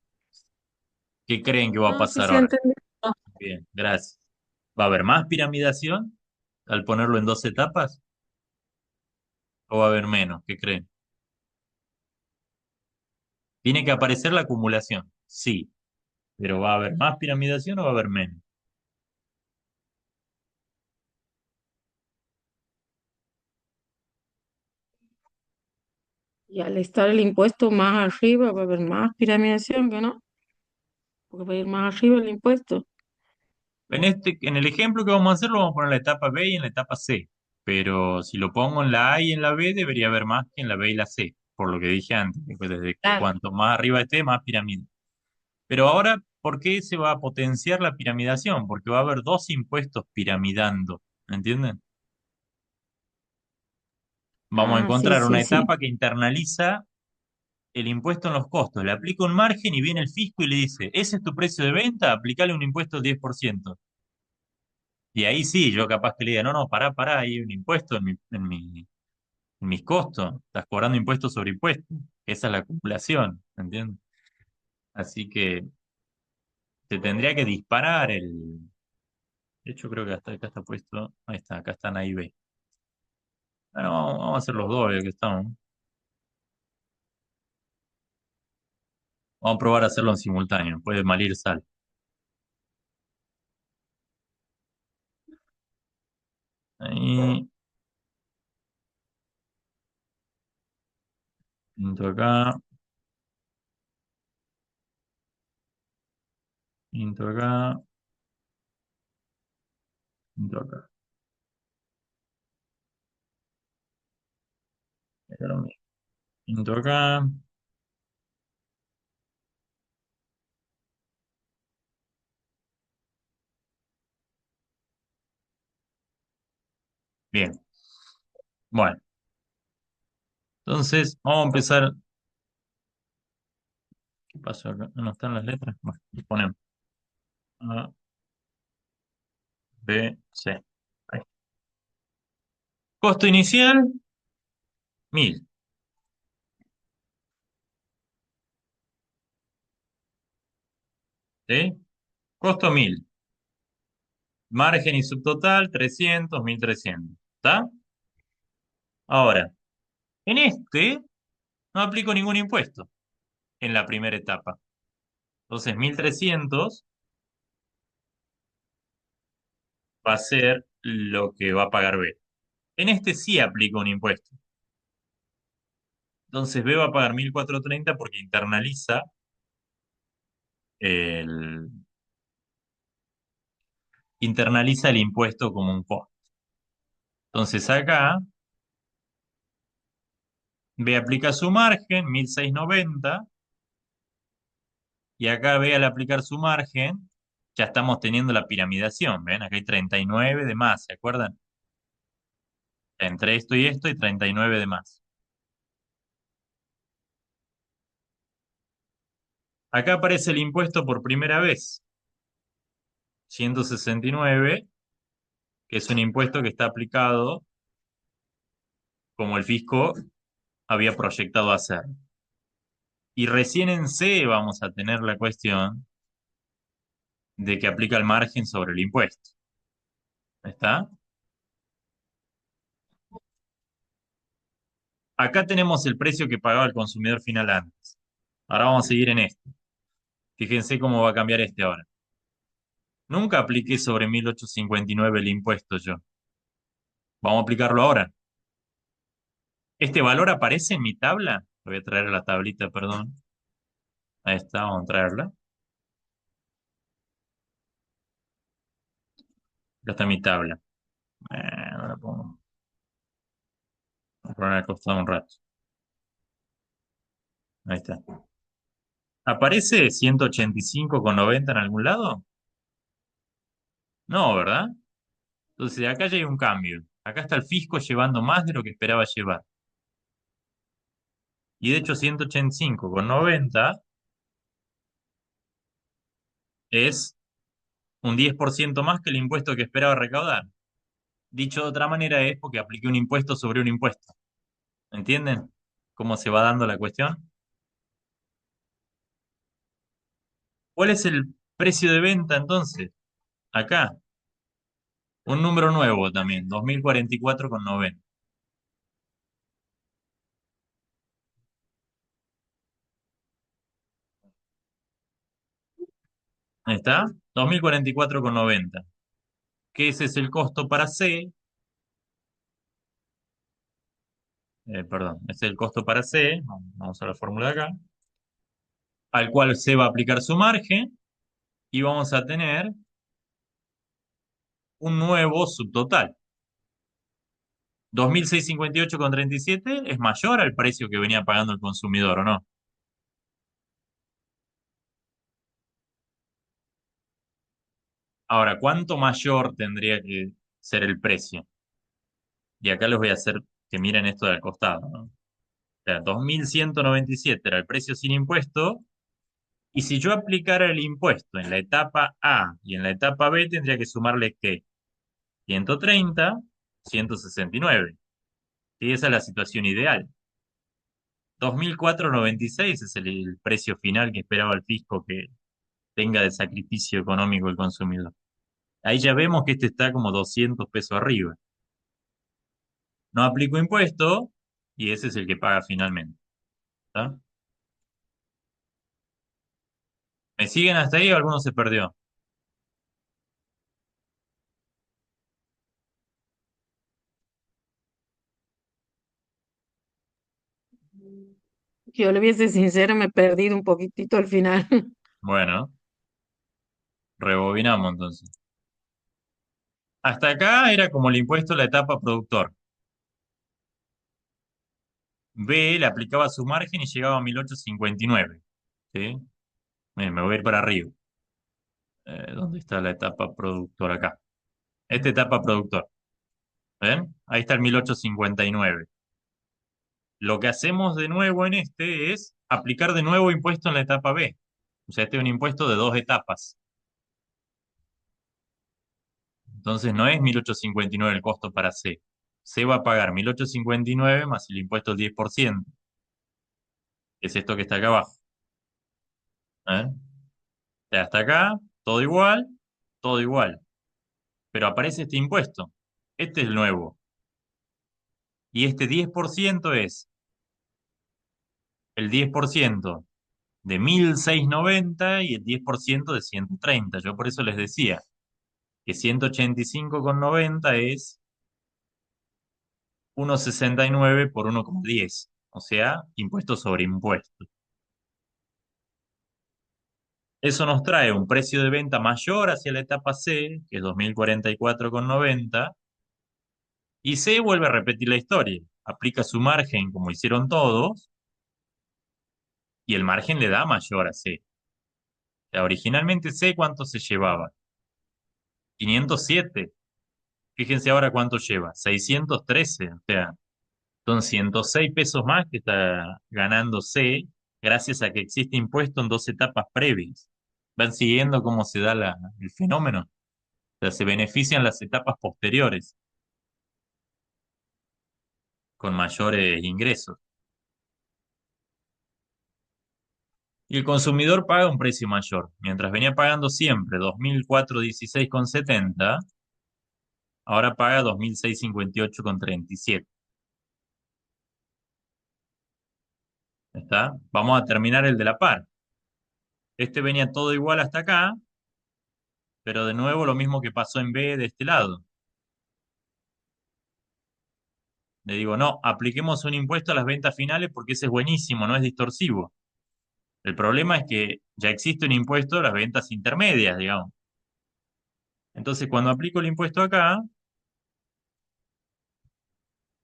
¿Qué creen que va a No, sí pasar se ahora? entendió. Bien, gracias. ¿Va a haber más piramidación al ponerlo en dos etapas? ¿O va a haber menos? ¿Qué creen? Tiene que aparecer la acumulación, sí, pero ¿va a haber más piramidación o va a haber menos? Y al estar el impuesto más arriba va a haber más piramidación, ¿que no? Porque va a ir más arriba el impuesto. En el ejemplo que vamos a hacer, lo vamos a poner en la etapa B y en la etapa C. Pero si lo pongo en la A y en la B, debería haber más que en la B y la C, por lo que dije antes, que desde Claro. cuanto más arriba esté, más pirámide. Pero ahora, ¿por qué se va a potenciar la piramidación? Porque va a haber dos impuestos piramidando, ¿entienden? Vamos a Ah, sí, encontrar una sí, sí. etapa que internaliza el impuesto en los costos. Le aplica un margen y viene el fisco y le dice, ¿ese es tu precio de venta? Aplicale un impuesto del 10%. Y ahí sí, yo capaz que le diga, no, no, pará, hay un impuesto en mis costos. Estás cobrando impuestos sobre impuestos. Esa es la acumulación, ¿entiendes? Así que se tendría que disparar el... De hecho, creo que hasta acá está puesto. Ahí está, acá están A y B. Bueno, vamos a hacer los dos, ya que estamos. Vamos a probar a hacerlo en simultáneo. Puede mal ir sal. Ahí, pinto acá, pinto acá, pinto acá. Acá lo mismo. Pinto acá. Bien. Bueno, entonces vamos a empezar. ¿Qué pasó acá? ¿No están las letras? Bueno, ponemos A, B, C. Ahí. Costo inicial, 1000. ¿Sí? Costo 1000. Margen y subtotal, 300, 1300. ¿Está? Ahora, en este no aplico ningún impuesto en la primera etapa. Entonces, 1300 va a ser lo que va a pagar B. En este sí aplico un impuesto. Entonces, B va a pagar 1430 porque el, internaliza el impuesto como un costo. Entonces, acá B aplica su margen, 1690, y acá B al aplicar su margen, ya estamos teniendo la piramidación. ¿Ven? Acá hay 39 de más, ¿se acuerdan? Entre esto y 39 de más. Acá aparece el impuesto por primera vez, 169, que es un impuesto que está aplicado como el fisco había proyectado hacer. Y recién en C vamos a tener la cuestión de que aplica el margen sobre el impuesto. ¿Está? Acá tenemos el precio que pagaba el consumidor final antes. Ahora vamos a seguir en este. Fíjense cómo va a cambiar este ahora. Nunca apliqué sobre 1859 el impuesto yo. Vamos a aplicarlo ahora. ¿Este valor aparece en mi tabla? Voy a traer la tablita, perdón. Ahí está, vamos a traerla. Ya está mi tabla. Ahora voy a poner al costado un rato. Ahí está. ¿Aparece 185,90 en algún lado? No, ¿verdad? Entonces acá ya hay un cambio. Acá está el fisco llevando más de lo que esperaba llevar. Y de hecho 185,90 es un 10% más que el impuesto que esperaba recaudar. Dicho de otra manera es porque apliqué un impuesto sobre un impuesto. ¿Entienden cómo se va dando la cuestión? ¿Cuál es el precio de venta entonces? Acá, un número nuevo también, 2044,90. Ahí está, 2044,90. Que ese es el costo para C, perdón, ese es el costo para C, vamos a la fórmula de acá, al cual C va a aplicar su margen y vamos a tener un nuevo subtotal. 2.658,37 es mayor al precio que venía pagando el consumidor, ¿o no? Ahora, ¿cuánto mayor tendría que ser el precio? Y acá les voy a hacer que miren esto de al costado, ¿no? O sea, 2.197 era el precio sin impuesto, y si yo aplicara el impuesto en la etapa A y en la etapa B, tendría que sumarle ¿qué? 130, 169. Y esa es la situación ideal. 2.496 es el precio final que esperaba el fisco que tenga de sacrificio económico el consumidor. Ahí ya vemos que este está como 200 pesos arriba. No aplico impuesto y ese es el que paga finalmente. ¿Está? ¿Me siguen hasta ahí o alguno se perdió? Yo le voy a ser sincera, me he perdido un poquitito al final. Bueno, rebobinamos entonces. Hasta acá era como el impuesto a la etapa productor. B le aplicaba su margen y llegaba a 1859. ¿Sí? Me voy a ir para arriba. ¿Dónde está la etapa productor acá? Esta etapa productor. ¿Ven? Ahí está el 1859. Lo que hacemos de nuevo en este es aplicar de nuevo impuesto en la etapa B. O sea, este es un impuesto de dos etapas. Entonces no es 1859 el costo para C. C va a pagar 1859 más el impuesto del 10%, que es esto que está acá abajo. ¿Eh? O sea, hasta acá, todo igual, todo igual. Pero aparece este impuesto. Este es el nuevo. Y este 10% es el 10% de 1690 y el 10% de 130. Yo por eso les decía que 185,90 es 1,69 por 1,10. O sea, impuesto sobre impuesto. Eso nos trae un precio de venta mayor hacia la etapa C, que es 2044,90, y C vuelve a repetir la historia. Aplica su margen como hicieron todos, y el margen le da mayor a C. O sea, originalmente C, ¿cuánto se llevaba? 507. Fíjense ahora cuánto lleva. 613. O sea, son 106 pesos más que está ganando C gracias a que existe impuesto en dos etapas previas. ¿Van siguiendo cómo se da el fenómeno? O sea, se benefician las etapas posteriores con mayores ingresos. Y el consumidor paga un precio mayor. Mientras venía pagando siempre 2.416,70, ahora paga 2.658,37. ¿Está? Vamos a terminar el de la par. Este venía todo igual hasta acá, pero de nuevo lo mismo que pasó en B de este lado. Le digo, no, apliquemos un impuesto a las ventas finales porque ese es buenísimo, no es distorsivo. El problema es que ya existe un impuesto a las ventas intermedias, digamos. Entonces, cuando aplico el impuesto acá,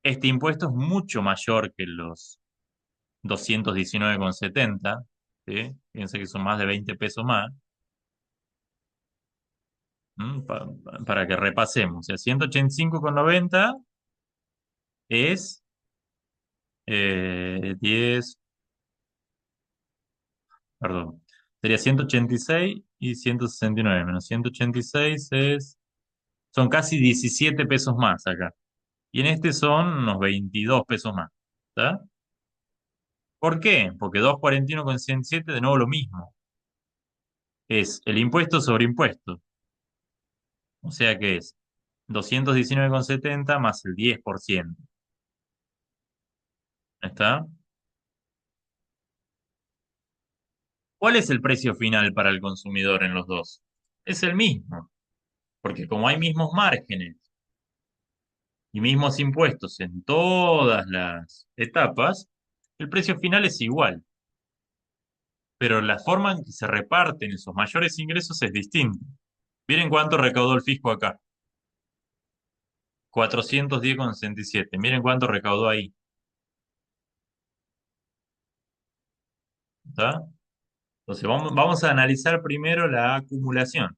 este impuesto es mucho mayor que los 219,70, ¿sí? Fíjense que son más de 20 pesos más. Para que repasemos. O sea, 185,90 es 10, perdón, sería 186 y 169 menos 186 son casi 17 pesos más acá. Y en este son unos 22 pesos más. ¿Está? ¿Por qué? Porque 241,67 de nuevo lo mismo. Es el impuesto sobre impuesto. O sea que es 219,70 más el 10%. ¿Está? ¿Cuál es el precio final para el consumidor en los dos? Es el mismo, porque como hay mismos márgenes y mismos impuestos en todas las etapas, el precio final es igual, pero la forma en que se reparten esos mayores ingresos es distinta. Miren cuánto recaudó el fisco acá, 410,67. Miren cuánto recaudó ahí. ¿Está? Entonces vamos a analizar primero la acumulación.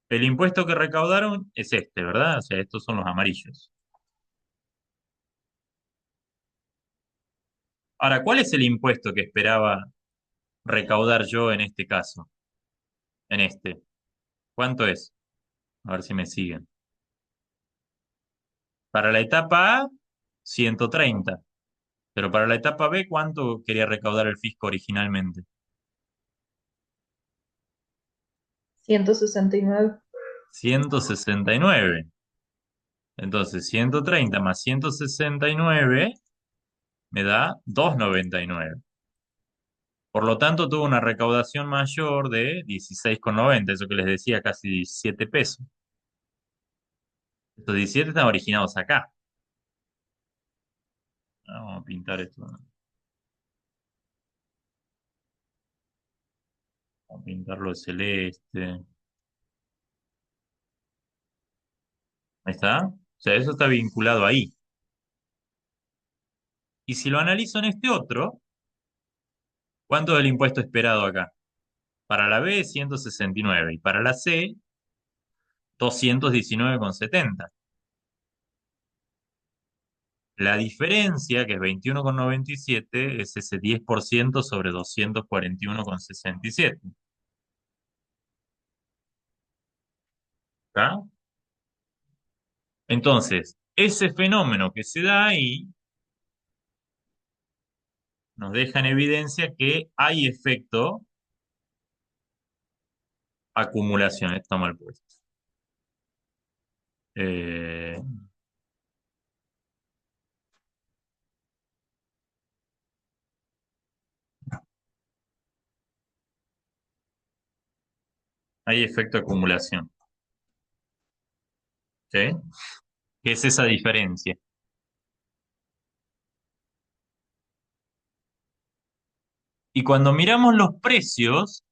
El impuesto que recaudaron es este, ¿verdad? O sea, estos son los amarillos. Ahora, ¿cuál es el impuesto que esperaba recaudar yo en este caso? En este. ¿Cuánto es? A ver si me siguen. Para la etapa A, 130. Pero para la etapa B, ¿cuánto quería recaudar el fisco originalmente? 169. 169. Entonces, 130 más 169 me da 299. Por lo tanto, tuvo una recaudación mayor de 16,90, eso que les decía, casi 17 pesos. Estos 17 están originados acá. Vamos a pintar esto. Vamos a pintarlo de celeste. Ahí está. O sea, eso está vinculado ahí. Y si lo analizo en este otro, ¿cuánto es el impuesto esperado acá? Para la B, 169. Y para la C, 219,70. La diferencia, que es 21,97, es ese 10% sobre 241,67. ¿Está? Entonces, ese fenómeno que se da ahí nos deja en evidencia que hay efecto acumulación. Está mal puesto. Eh, hay efecto acumulación. ¿Sí? ¿Qué es esa diferencia? Y cuando miramos los precios,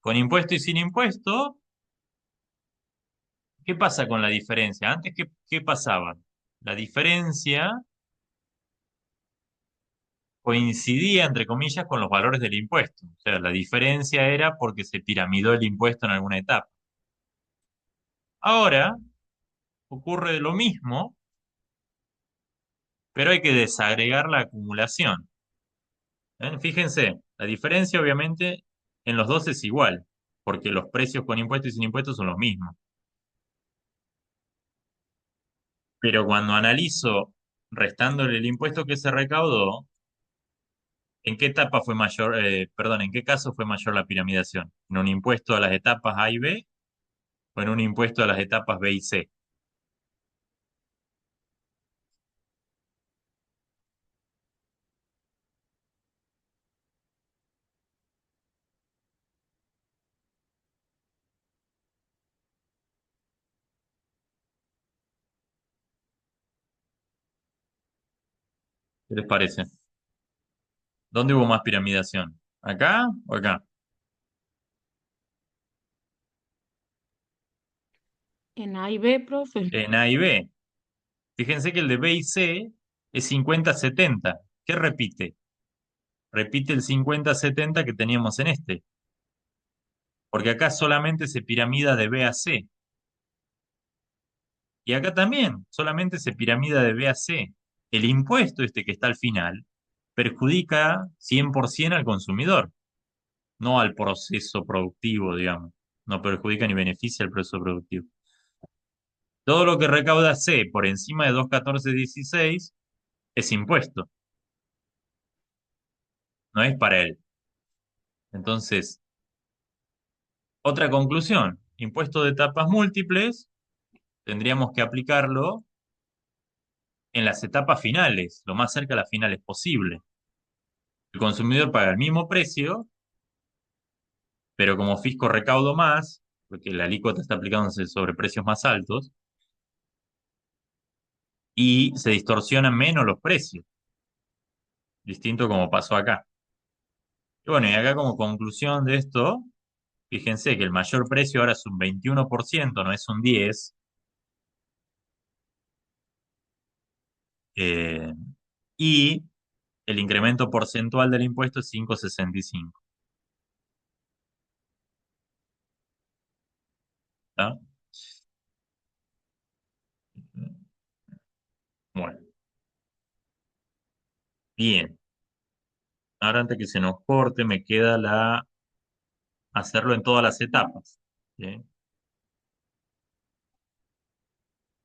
con impuesto y sin impuesto, ¿qué pasa con la diferencia? Antes, ¿qué pasaba? La diferencia coincidía, entre comillas, con los valores del impuesto. O sea, la diferencia era porque se piramidó el impuesto en alguna etapa. Ahora ocurre lo mismo, pero hay que desagregar la acumulación. Fíjense, la diferencia obviamente en los dos es igual, porque los precios con impuestos y sin impuestos son los mismos. Pero cuando analizo restándole el impuesto que se recaudó, ¿en qué etapa fue mayor, perdón, en qué caso fue mayor la piramidación? ¿En un impuesto a las etapas A y B o en un impuesto a las etapas B y C? ¿Qué les parece? ¿Dónde hubo más piramidación? ¿Acá o acá? En A y B, profe. En A y B. Fíjense que el de B y C es 50-70. ¿Qué repite? Repite el 50-70 que teníamos en este. Porque acá solamente se piramida de B a C. Y acá también, solamente se piramida de B a C. El impuesto este que está al final perjudica 100% al consumidor, no al proceso productivo, digamos. No perjudica ni beneficia al proceso productivo. Todo lo que recauda C por encima de 2,1416 es impuesto, no es para él. Entonces, otra conclusión, impuesto de etapas múltiples, tendríamos que aplicarlo en las etapas finales, lo más cerca a las finales posible. El consumidor paga el mismo precio, pero como fisco recaudo más, porque la alícuota está aplicándose sobre precios más altos, y se distorsionan menos los precios, distinto como pasó acá. Y bueno, y acá como conclusión de esto, fíjense que el mayor precio ahora es un 21%, no es un 10%, eh, y el incremento porcentual del impuesto es 5,65. ¿Está? Bueno, bien. Ahora antes que se nos corte, me queda hacerlo en todas las etapas. ¿Bien?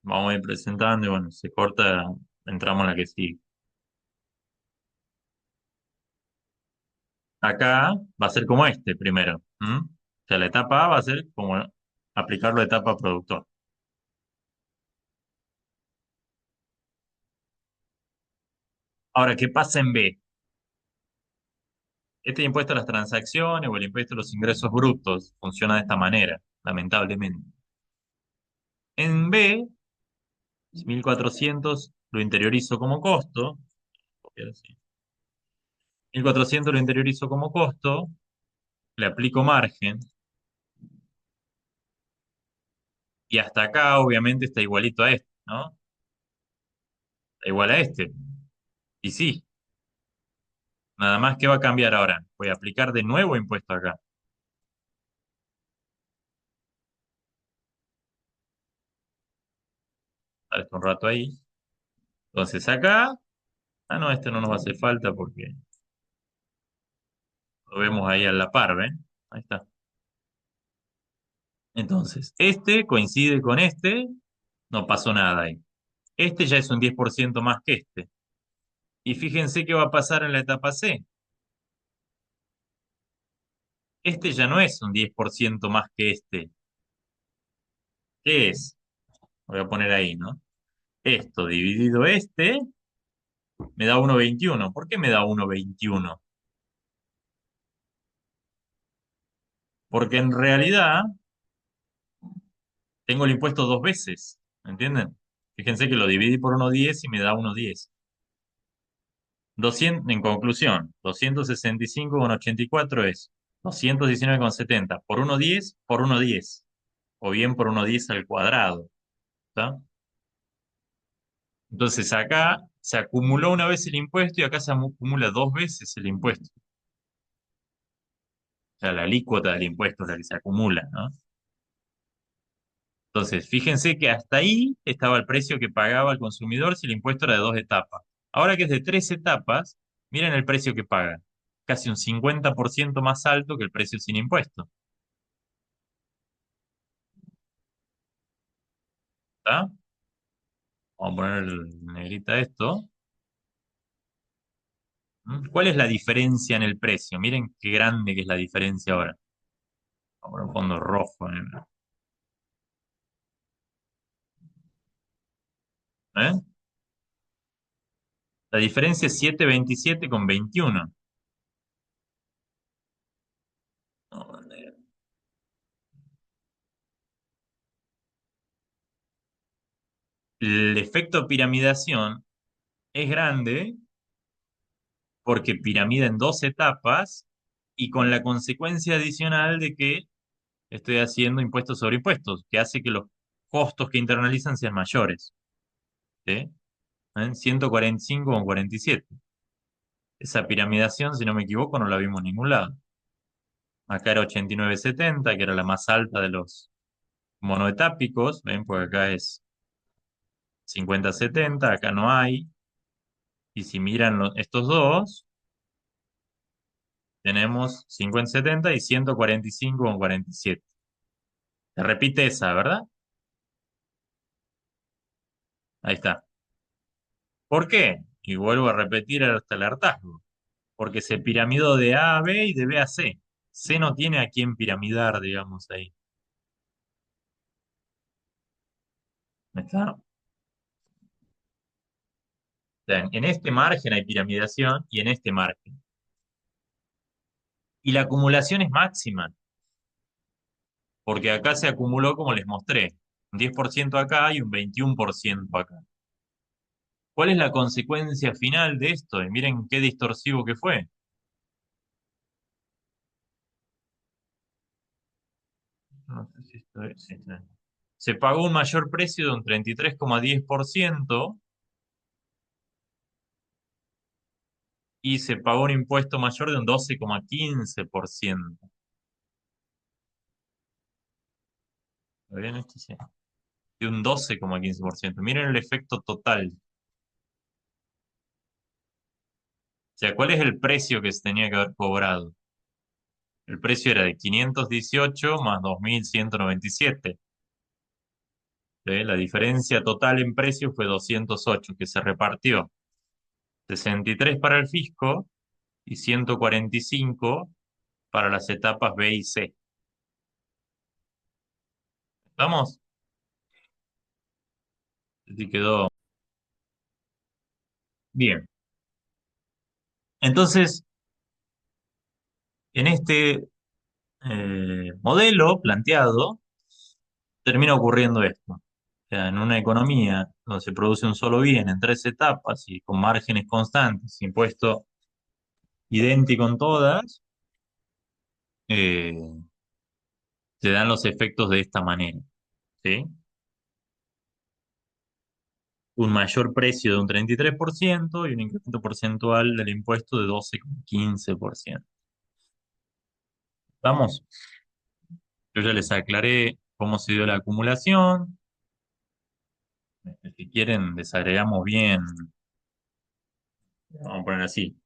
Vamos a ir presentando y bueno, se corta, entramos en la que sigue. Acá va a ser como este primero. ¿M? O sea, la etapa A va a ser como aplicarlo a etapa productor. Ahora, ¿qué pasa en B? Este impuesto a las transacciones o el impuesto a los ingresos brutos funciona de esta manera, lamentablemente. En B, 1400 lo interiorizo como costo. 1400 lo interiorizo como costo, le aplico margen, y hasta acá obviamente está igualito a este, ¿no? Está igual a este. Y sí, nada más que va a cambiar ahora. Voy a aplicar de nuevo impuesto acá. Dale un rato ahí. Entonces acá, no, este no nos va a hacer falta porque lo vemos ahí a la par, ¿ven? Ahí está. Entonces, este coincide con este, no pasó nada ahí. Este ya es un 10% más que este. Y fíjense qué va a pasar en la etapa C. Este ya no es un 10% más que este. ¿Qué es? Voy a poner ahí, ¿no? Esto dividido este me da 1,21. ¿Por qué me da 1,21? Porque en realidad tengo el impuesto dos veces. ¿Me entienden? Fíjense que lo dividí por 1,10 y me da 1,10. 200, en conclusión, 265,84 es 219,70 por 1,10 por 1,10. O bien por 1,10 al cuadrado. ¿Está? Entonces acá se acumuló una vez el impuesto y acá se acumula dos veces el impuesto. O sea, la alícuota del impuesto es la que se acumula, ¿no? Entonces, fíjense que hasta ahí estaba el precio que pagaba el consumidor si el impuesto era de dos etapas. Ahora que es de tres etapas, miren el precio que paga. Casi un 50% más alto que el precio sin impuesto. ¿Está? Vamos a poner en negrita esto. ¿Cuál es la diferencia en el precio? Miren qué grande que es la diferencia ahora. Vamos a poner un fondo rojo. ¿Eh? La diferencia es 7,27 con 21. El efecto piramidación es grande porque piramida en dos etapas y con la consecuencia adicional de que estoy haciendo impuestos sobre impuestos, que hace que los costos que internalizan sean mayores. ¿Sí? ¿En 145,47? Esa piramidación, si no me equivoco, no la vimos en ningún lado. Acá era 89,70, que era la más alta de los monoetápicos, ¿ven? Porque acá es 50,70, acá no hay. Y si miran estos dos, tenemos 50,70 y 145,47. Se repite esa, ¿verdad? Ahí está. ¿Por qué? Y vuelvo a repetir hasta el hartazgo. Porque se piramidó de A a B y de B a C. C no tiene a quién piramidar, digamos, ahí. ¿Está? O sea, en este margen hay piramidación y en este margen. Y la acumulación es máxima, porque acá se acumuló como les mostré. Un 10% acá y un 21% acá. ¿Cuál es la consecuencia final de esto? Y miren qué distorsivo que fue. No sé si sí, está. Se pagó un mayor precio de un 33,10% y se pagó un impuesto mayor de un 12,15%. ¿Lo ven esto? Sí. De un 12,15%. Miren el efecto total. O sea, ¿cuál es el precio que se tenía que haber cobrado? El precio era de 518 más 2.197. ¿Sí? La diferencia total en precio fue 208, que se repartió 63 para el fisco y 145 para las etapas B y C. ¿Estamos? Así quedó bien. Entonces, En este modelo planteado, termina ocurriendo esto. O sea, en una economía donde se produce un solo bien en tres etapas y con márgenes constantes, impuesto idéntico en todas, eh, se dan los efectos de esta manera, ¿sí? Un mayor precio de un 33% y un incremento porcentual del impuesto de 12,15%. ¿Vamos? Yo ya les aclaré cómo se dio la acumulación. Si quieren, desagregamos bien. Vamos a poner así.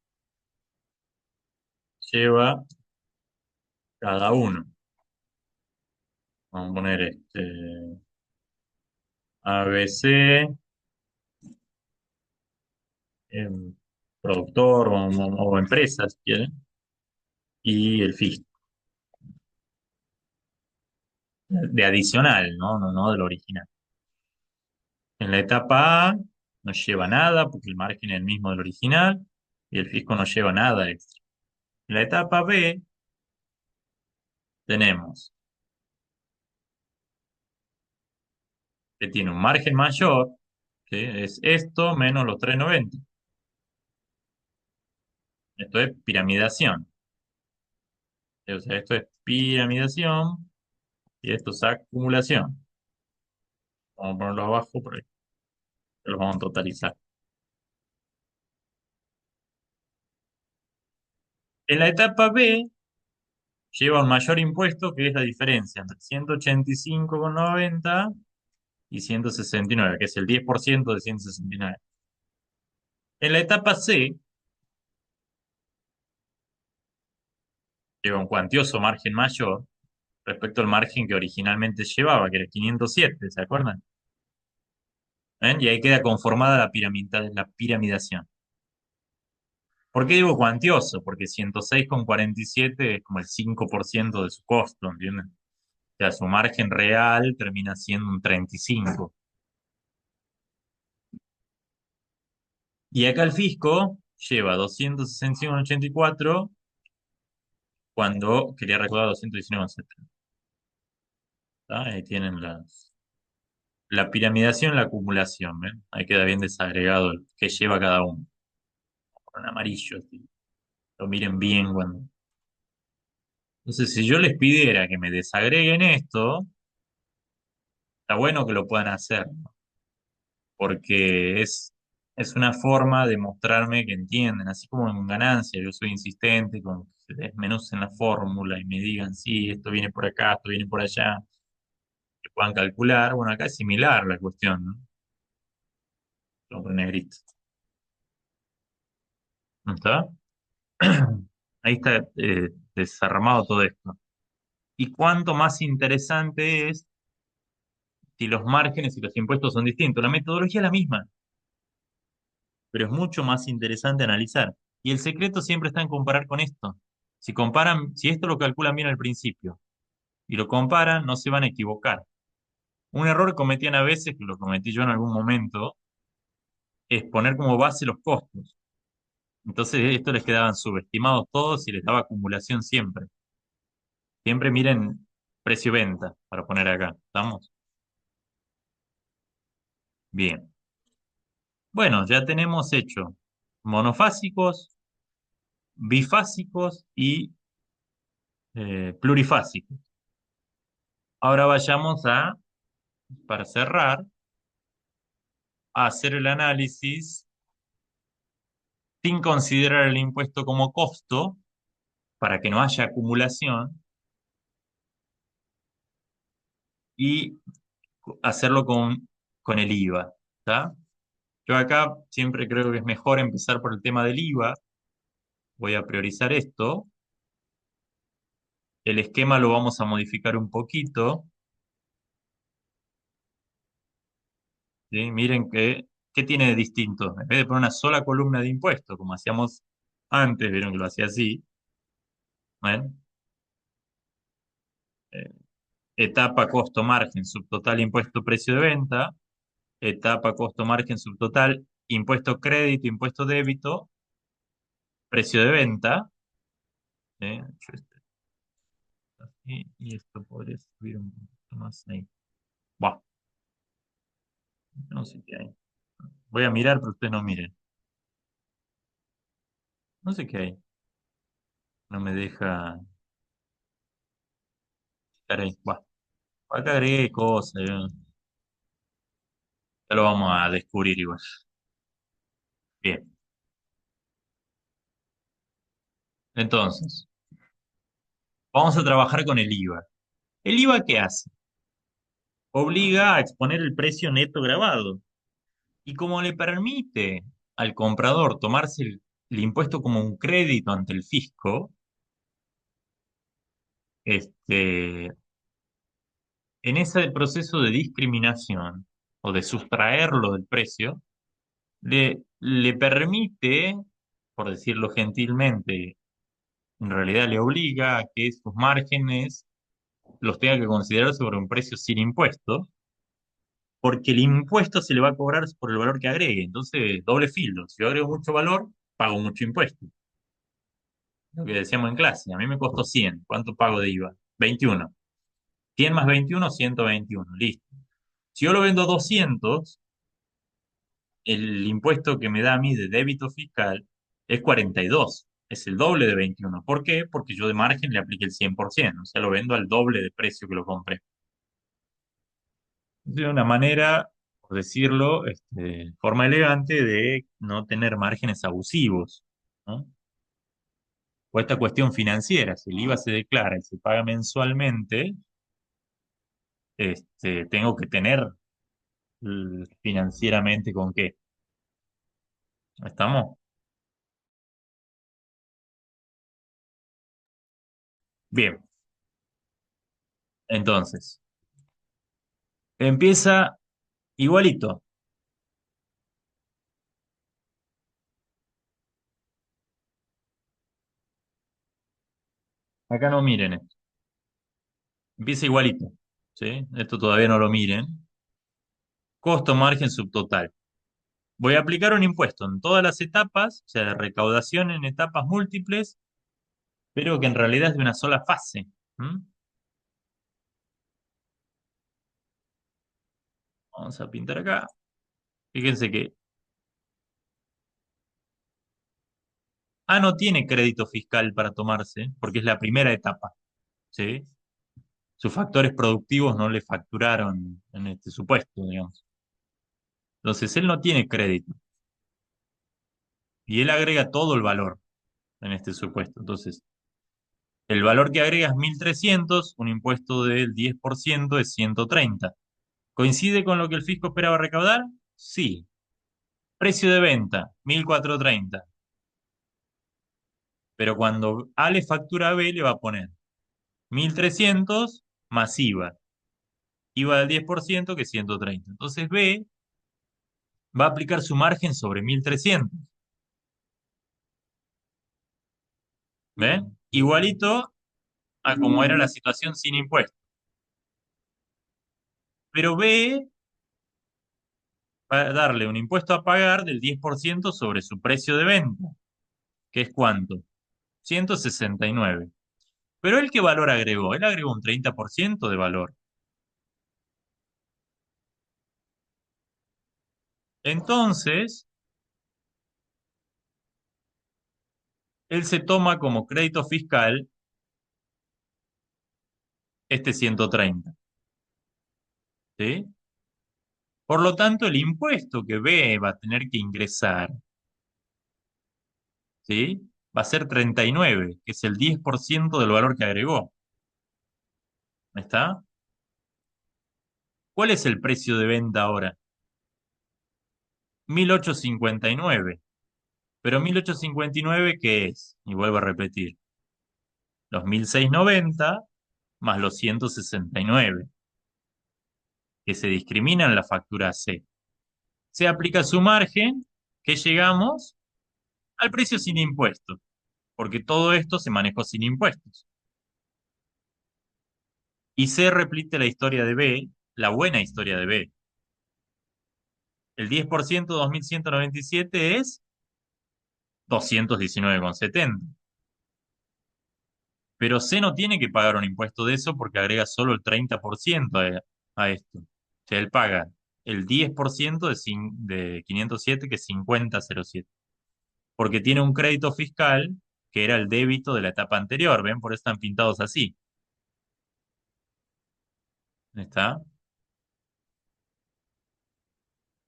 Lleva cada uno. Vamos a poner ABC, productor o empresa, si quieren, y el fisco. De adicional, ¿no? No del original. En la etapa A no lleva nada porque el margen es el mismo del original y el fisco no lleva nada extra. En la etapa B tenemos que tiene un margen mayor, que es esto menos los 390. Esto es piramidación. O sea, esto es piramidación y esto es acumulación. Vamos a ponerlo abajo por ahí. Los vamos a totalizar. En la etapa B lleva un mayor impuesto que es la diferencia entre 185,90 y 169, que es el 10% de 169. En la etapa C lleva un cuantioso margen mayor respecto al margen que originalmente llevaba, que era 507, ¿se acuerdan? ¿Ven? Y ahí queda conformada la piramidación. ¿Por qué digo cuantioso? Porque 106,47 es como el 5% de su costo, ¿entienden? O sea, su margen real termina siendo un 35. Y acá el fisco lleva 265,84 cuando quería recaudar 219,70. Ahí tienen la piramidación, la acumulación, ¿ven? Ahí queda bien desagregado el que lleva cada uno. Con amarillo, así. Lo miren bien cuando. Entonces, si yo les pidiera que me desagreguen esto, está bueno que lo puedan hacer, ¿no? Porque es una forma de mostrarme que entienden, así como en ganancia, yo soy insistente con que se desmenucen la fórmula y me digan, sí, esto viene por acá, esto viene por allá, que puedan calcular. Bueno, acá es similar la cuestión, ¿no? Lo pongo en negrito. ¿No está? Ahí está desarmado todo esto. Y cuánto más interesante es si los márgenes y los impuestos son distintos. La metodología es la misma, pero es mucho más interesante analizar. Y el secreto siempre está en comparar con esto. Si comparan, si esto lo calculan bien al principio y lo comparan, no se van a equivocar. Un error que cometían a veces, que lo cometí yo en algún momento, es poner como base los costos. Entonces esto les quedaban subestimados todos y les daba acumulación siempre. Siempre miren precio-venta para poner acá. ¿Estamos? Bien. Bueno, ya tenemos hecho monofásicos, bifásicos y plurifásicos. Ahora vayamos para cerrar, a hacer el análisis sin considerar el impuesto como costo, para que no haya acumulación, y hacerlo con el IVA. ¿Está? Yo acá siempre creo que es mejor empezar por el tema del IVA. Voy a priorizar esto. El esquema lo vamos a modificar un poquito. ¿Sí? Miren ¿qué tiene de distinto? En vez de poner una sola columna de impuestos, como hacíamos antes, vieron que lo hacía así. ¿Ven? Eh, etapa costo margen subtotal impuesto precio de venta. Etapa costo margen subtotal impuesto crédito, impuesto débito, precio de venta. Yo así, y esto podría subir un poquito más ahí. Buah, no sé qué hay. Voy a mirar, pero ustedes no miren. No sé qué hay. No me deja estar ahí. Buah, acá agregué cosas. Ya lo vamos a descubrir igual. Bien. Entonces, vamos a trabajar con el IVA. ¿El IVA qué hace? Obliga a exponer el precio neto grabado. Y como le permite al comprador tomarse el impuesto como un crédito ante el fisco, este, en ese proceso de discriminación o de sustraerlo del precio, le permite, por decirlo gentilmente, en realidad le obliga a que sus márgenes los tenga que considerar sobre un precio sin impuestos, porque el impuesto se le va a cobrar por el valor que agregue. Entonces, doble filo. Si yo agrego mucho valor, pago mucho impuesto. Lo que decíamos en clase, a mí me costó 100. ¿Cuánto pago de IVA? 21. 100 más 21, 121. Listo. Si yo lo vendo a 200, el impuesto que me da a mí de débito fiscal es 42. Es el doble de 21. ¿Por qué? Porque yo de margen le apliqué el 100%. O sea, lo vendo al doble de precio que lo compré. Es una manera, por decirlo, forma elegante de no tener márgenes abusivos, ¿no? O esta cuestión financiera, si el IVA se declara y se paga mensualmente, tengo que tener financieramente con qué. ¿Estamos? Bien, entonces, empieza igualito. Acá no miren esto. Empieza igualito. ¿Sí? Esto todavía no lo miren. Costo margen subtotal. Voy a aplicar un impuesto en todas las etapas, o sea, de recaudación en etapas múltiples, pero que en realidad es de una sola fase. ¿Mm? Vamos a pintar acá. Fíjense que A no tiene crédito fiscal para tomarse, porque es la primera etapa. ¿Sí? Sus factores productivos no le facturaron en este supuesto, digamos. Entonces, él no tiene crédito y él agrega todo el valor en este supuesto. Entonces, el valor que agrega es 1.300, un impuesto del 10% es 130. ¿Coincide con lo que el fisco esperaba recaudar? Sí. Precio de venta, 1.430. Pero cuando A le factura a B, le va a poner 1.300 más IVA. IVA del 10% que es 130. Entonces B va a aplicar su margen sobre 1.300. ¿Ven? Igualito a como era la situación sin impuestos. Pero B va a darle un impuesto a pagar del 10% sobre su precio de venta, que es ¿cuánto? 169. Pero ¿él qué valor agregó? Él agregó un 30% de valor. Entonces, él se toma como crédito fiscal este 130. ¿Sí? Por lo tanto, el impuesto que B va a tener que ingresar, ¿sí? Va a ser 39, que es el 10% del valor que agregó. ¿Está? ¿Cuál es el precio de venta ahora? 1.859. Pero 1.859, ¿qué es? Y vuelvo a repetir. Los 1.690 más los 169, que se discriminan en la factura C. Se aplica su margen, que llegamos al precio sin impuestos, porque todo esto se manejó sin impuestos. Y se repite la historia de B, la buena historia de B. El 10% de 2.197 es 219,70. Pero C no tiene que pagar un impuesto de eso porque agrega solo el 30% a esto. O sea, él paga el 10% de 507, que es 5007, porque tiene un crédito fiscal que era el débito de la etapa anterior. ¿Ven? Por eso están pintados así. ¿Está?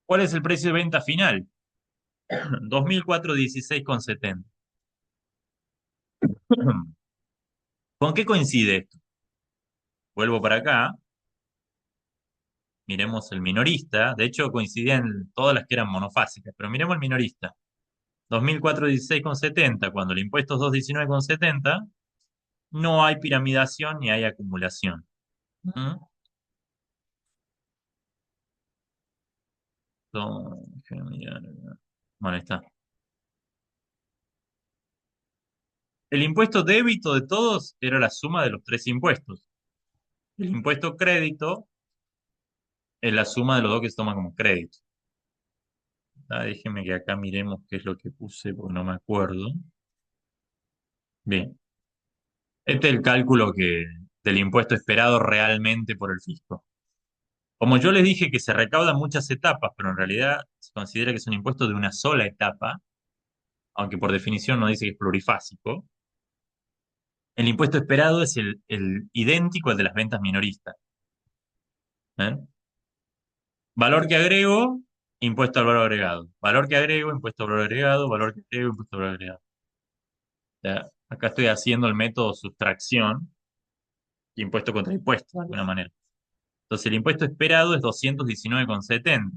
¿Cuál es el precio de venta final? 2.416,70. ¿Con qué coincide esto? Vuelvo para acá, miremos el minorista. De hecho, coincidían todas las que eran monofásicas, pero miremos el minorista. 2.416,70, cuando el impuesto es 219,70, no hay piramidación ni hay acumulación. ¿Mm? Déjame mirar acá. Bueno, ahí está. El impuesto débito de todos era la suma de los tres impuestos. El impuesto crédito es la suma de los dos que se toman como crédito. Déjenme que acá miremos qué es lo que puse porque no me acuerdo. Bien, este es el cálculo del impuesto esperado realmente por el fisco. Como yo les dije que se recaudan muchas etapas, pero en realidad se considera que es un impuesto de una sola etapa, aunque por definición no dice que es plurifásico, el impuesto esperado es el idéntico al de las ventas minoristas. ¿Ven? Valor que agrego, impuesto al valor agregado. Valor que agrego, impuesto al valor agregado. Valor que agrego, impuesto al valor agregado. Ya, acá estoy haciendo el método sustracción, impuesto contra impuesto, de alguna manera. Entonces el impuesto esperado es 219,70.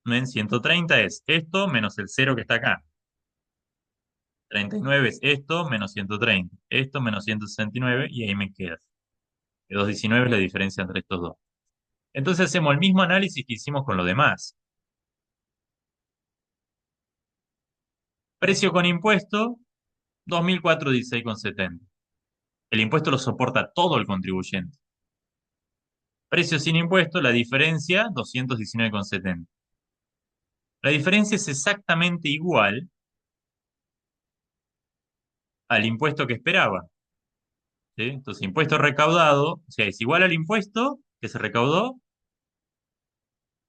¿Ven? 130 es esto menos el cero que está acá. 39 es esto menos 130. Esto menos 169 y ahí me queda. 219 es la diferencia entre estos dos. Entonces hacemos el mismo análisis que hicimos con lo demás. Precio con impuesto, 2.416,70. El impuesto lo soporta todo el contribuyente. Precio sin impuesto, la diferencia, 219,70. La diferencia es exactamente igual al impuesto que esperaba. ¿Sí? Entonces, impuesto recaudado, o sea, es igual al impuesto que se recaudó.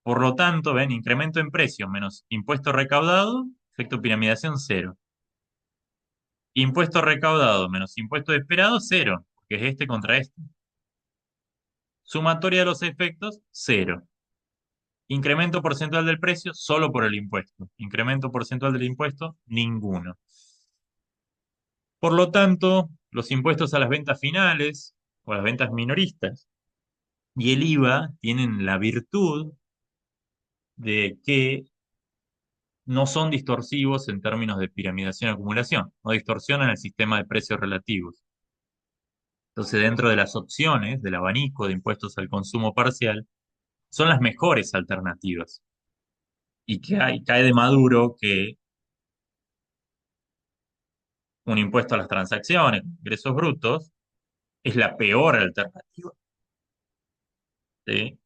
Por lo tanto, ven, incremento en precio menos impuesto recaudado, efecto piramidación, cero. Impuesto recaudado menos impuesto esperado, cero, porque es este contra este. Sumatoria de los efectos, cero. Incremento porcentual del precio, solo por el impuesto. Incremento porcentual del impuesto, ninguno. Por lo tanto, los impuestos a las ventas finales o a las ventas minoristas y el IVA tienen la virtud de que no son distorsivos en términos de piramidación y acumulación, no distorsionan el sistema de precios relativos. Entonces, dentro de las opciones del abanico de impuestos al consumo parcial, son las mejores alternativas. Y cae de maduro que un impuesto a las transacciones, ingresos brutos, es la peor alternativa. ¿Sí?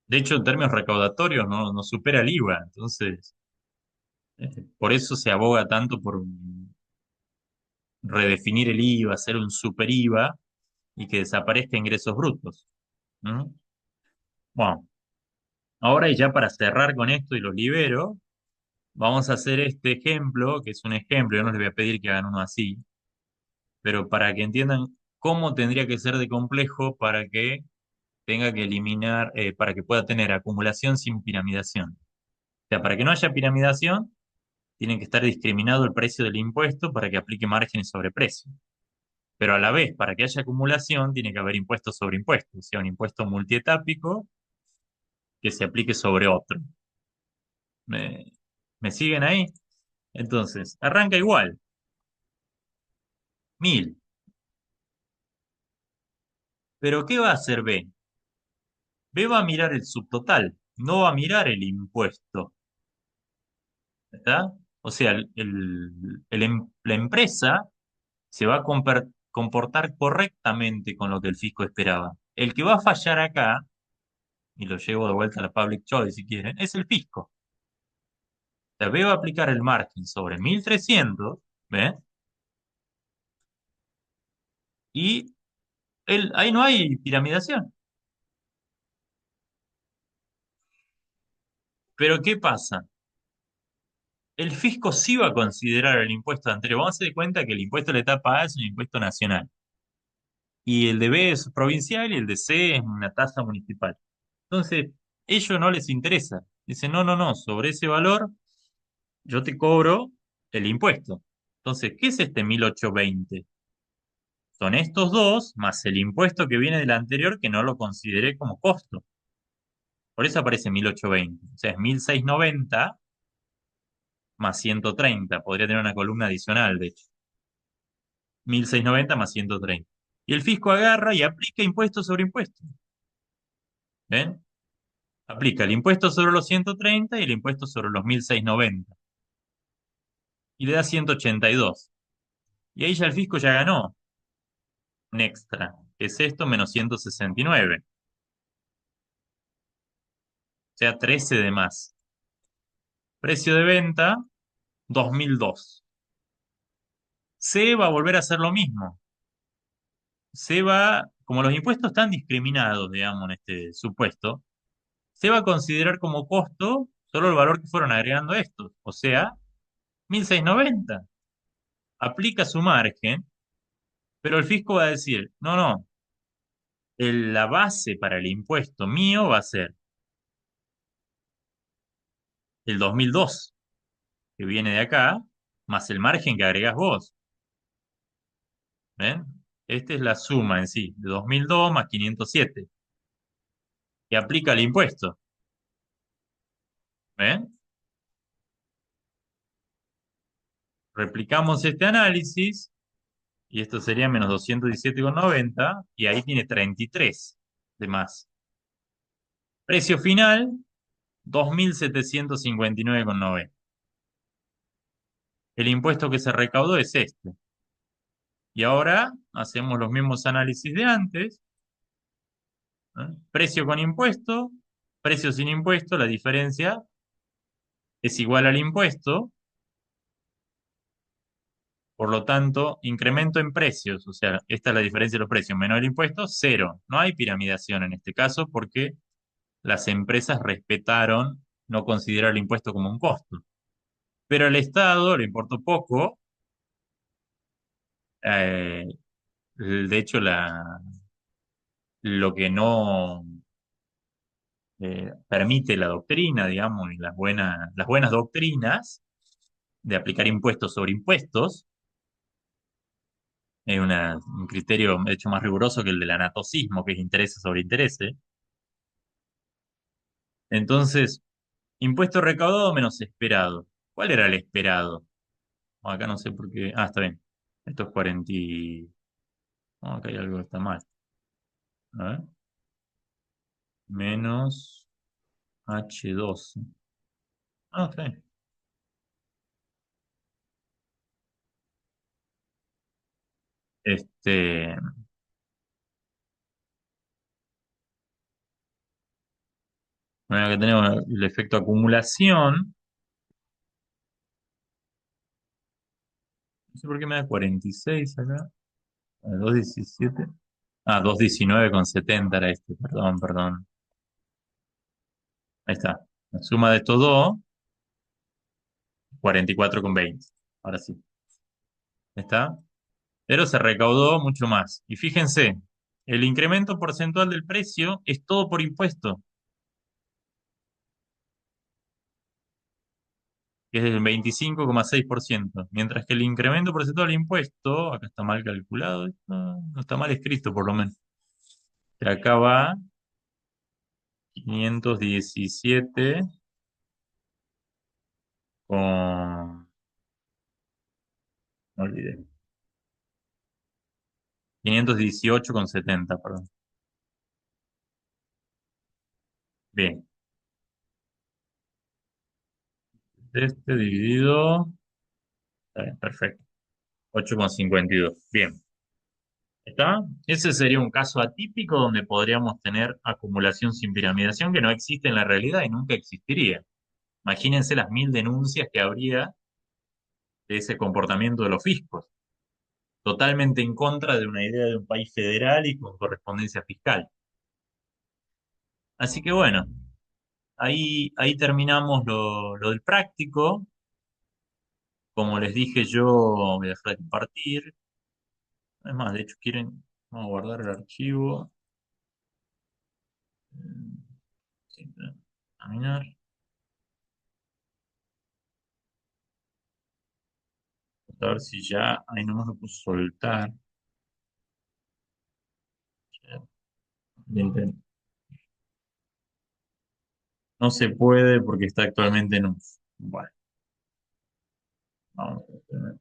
De hecho, en términos recaudatorios no supera el IVA. Entonces, por eso se aboga tanto por redefinir el IVA, hacer un super IVA y que desaparezca ingresos brutos. ¿Mm? Bueno, ahora y ya para cerrar con esto y los libero, vamos a hacer este ejemplo, que es un ejemplo, yo no les voy a pedir que hagan uno así, pero para que entiendan cómo tendría que ser de complejo para que tenga que eliminar, para que pueda tener acumulación sin piramidación. O sea, para que no haya piramidación, tiene que estar discriminado el precio del impuesto para que aplique márgenes sobre precio. Pero a la vez, para que haya acumulación, tiene que haber impuestos sobre impuestos, o sea, un impuesto multietápico que se aplique sobre otro. ¿Me, me siguen ahí? Entonces, arranca igual, 1.000. Pero ¿qué va a hacer B? B va a mirar el subtotal, no va a mirar el impuesto. ¿Está? O sea, la empresa se va a comportar correctamente con lo que el fisco esperaba. El que va a fallar acá, y lo llevo de vuelta a la public choice si quieren, es el fisco. sea, veo aplicar el margen sobre 1300, ¿ves? Y ahí no hay piramidación. Pero ¿qué pasa? El fisco sí va a considerar el impuesto anterior. Vamos a hacer de cuenta que el impuesto de la etapa A es un impuesto nacional. Y el de B es provincial y el de C es una tasa municipal. Entonces, ellos no les interesa. Dicen, no, no, no, sobre ese valor yo te cobro el impuesto. Entonces, ¿qué es este 1820? Son estos dos más el impuesto que viene del anterior que no lo consideré como costo. Por eso aparece 1820. O sea, es 1690 más 130. Podría tener una columna adicional, de hecho. 1690 más 130. Y el fisco agarra y aplica impuesto sobre impuesto. ¿Ven? Aplica el impuesto sobre los 130 y el impuesto sobre los 1690. Y le da 182. Y ahí ya el fisco ya ganó un extra, que es esto menos 169. O sea, 13 de más. Precio de venta, 2002. C va a volver a hacer lo mismo. Se va, como los impuestos están discriminados, digamos, en este supuesto, se va a considerar como costo solo el valor que fueron agregando estos, o sea, 1690. Aplica su margen, pero el fisco va a decir, no, no, la base para el impuesto mío va a ser el 2002, que viene de acá, más el margen que agregás vos. ¿Ven? Esta es la suma en sí, de 2002 más 507, que aplica el impuesto. ¿Ven? Replicamos este análisis, y esto sería menos 217,90, y ahí tiene 33 de más. Precio final, 2759,90. El impuesto que se recaudó es este. Y ahora hacemos los mismos análisis de antes. ¿Eh? Precio con impuesto, precio sin impuesto, la diferencia es igual al impuesto. Por lo tanto, incremento en precios, o sea, esta es la diferencia de los precios, menos el impuesto, cero. No hay piramidación en este caso porque las empresas respetaron no considerar el impuesto como un costo. Pero al Estado le importó poco. eh, de hecho, lo que no permite la doctrina, digamos, y las buenas doctrinas de aplicar impuestos sobre impuestos, es un criterio, de hecho, más riguroso que el del anatocismo, que es intereses sobre intereses. Entonces, impuesto recaudado menos esperado. ¿Cuál era el esperado? Bueno, acá no sé por qué. Ah, está bien. Esto es 40. No, acá hay algo que está mal. A ver. Menos H12. Ah, está bien. Este, bueno, acá tenemos el efecto acumulación. No sé por qué me da 46 acá. 217. Ah, 219,70 era este. Perdón, perdón. Ahí está. La suma de estos dos, 44,20. Ahora sí. ¿Está? Pero se recaudó mucho más. Y fíjense, el incremento porcentual del precio es todo por impuesto, que es del 25,6%, mientras que el incremento porcentual del impuesto, acá está mal calculado, esto, no está mal escrito por lo menos, que acá va 517 con, no olvidé, 518,70, perdón. Bien, este dividido, está bien, perfecto, 8,52. Bien. ¿Está? Ese sería un caso atípico donde podríamos tener acumulación sin piramidación que no existe en la realidad y nunca existiría. Imagínense las 1000 denuncias que habría de ese comportamiento de los fiscos, totalmente en contra de una idea de un país federal y con correspondencia fiscal. Así que bueno, ahí terminamos lo del práctico. Como les dije yo, voy a dejar de compartir. Es más, de hecho, vamos a guardar el archivo. Sí, examinar. A ver si ya, ahí nomás lo puedo soltar. Bien. No se puede porque está actualmente en uso. Bueno, vamos a tener.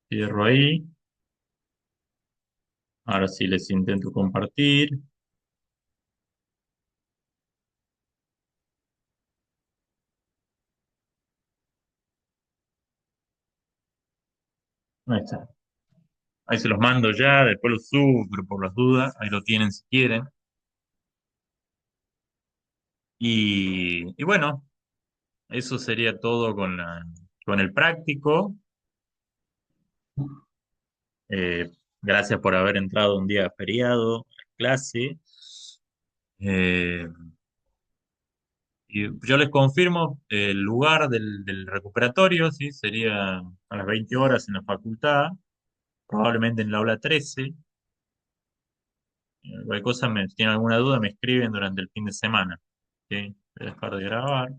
Cierro ahí. Ahora sí les intento compartir. Ahí está. Ahí se los mando ya, después los subo, pero por las dudas, ahí lo tienen si quieren. Y bueno, eso sería todo con el práctico. Gracias por haber entrado un día feriado a clase. Eh, y yo les confirmo el lugar del recuperatorio, ¿sí? Sería a las 20 horas en la facultad, probablemente en el aula 13. Cualquier cosa, si tienen alguna duda, me escriben durante el fin de semana. ¿Sí? Voy a dejar de grabar.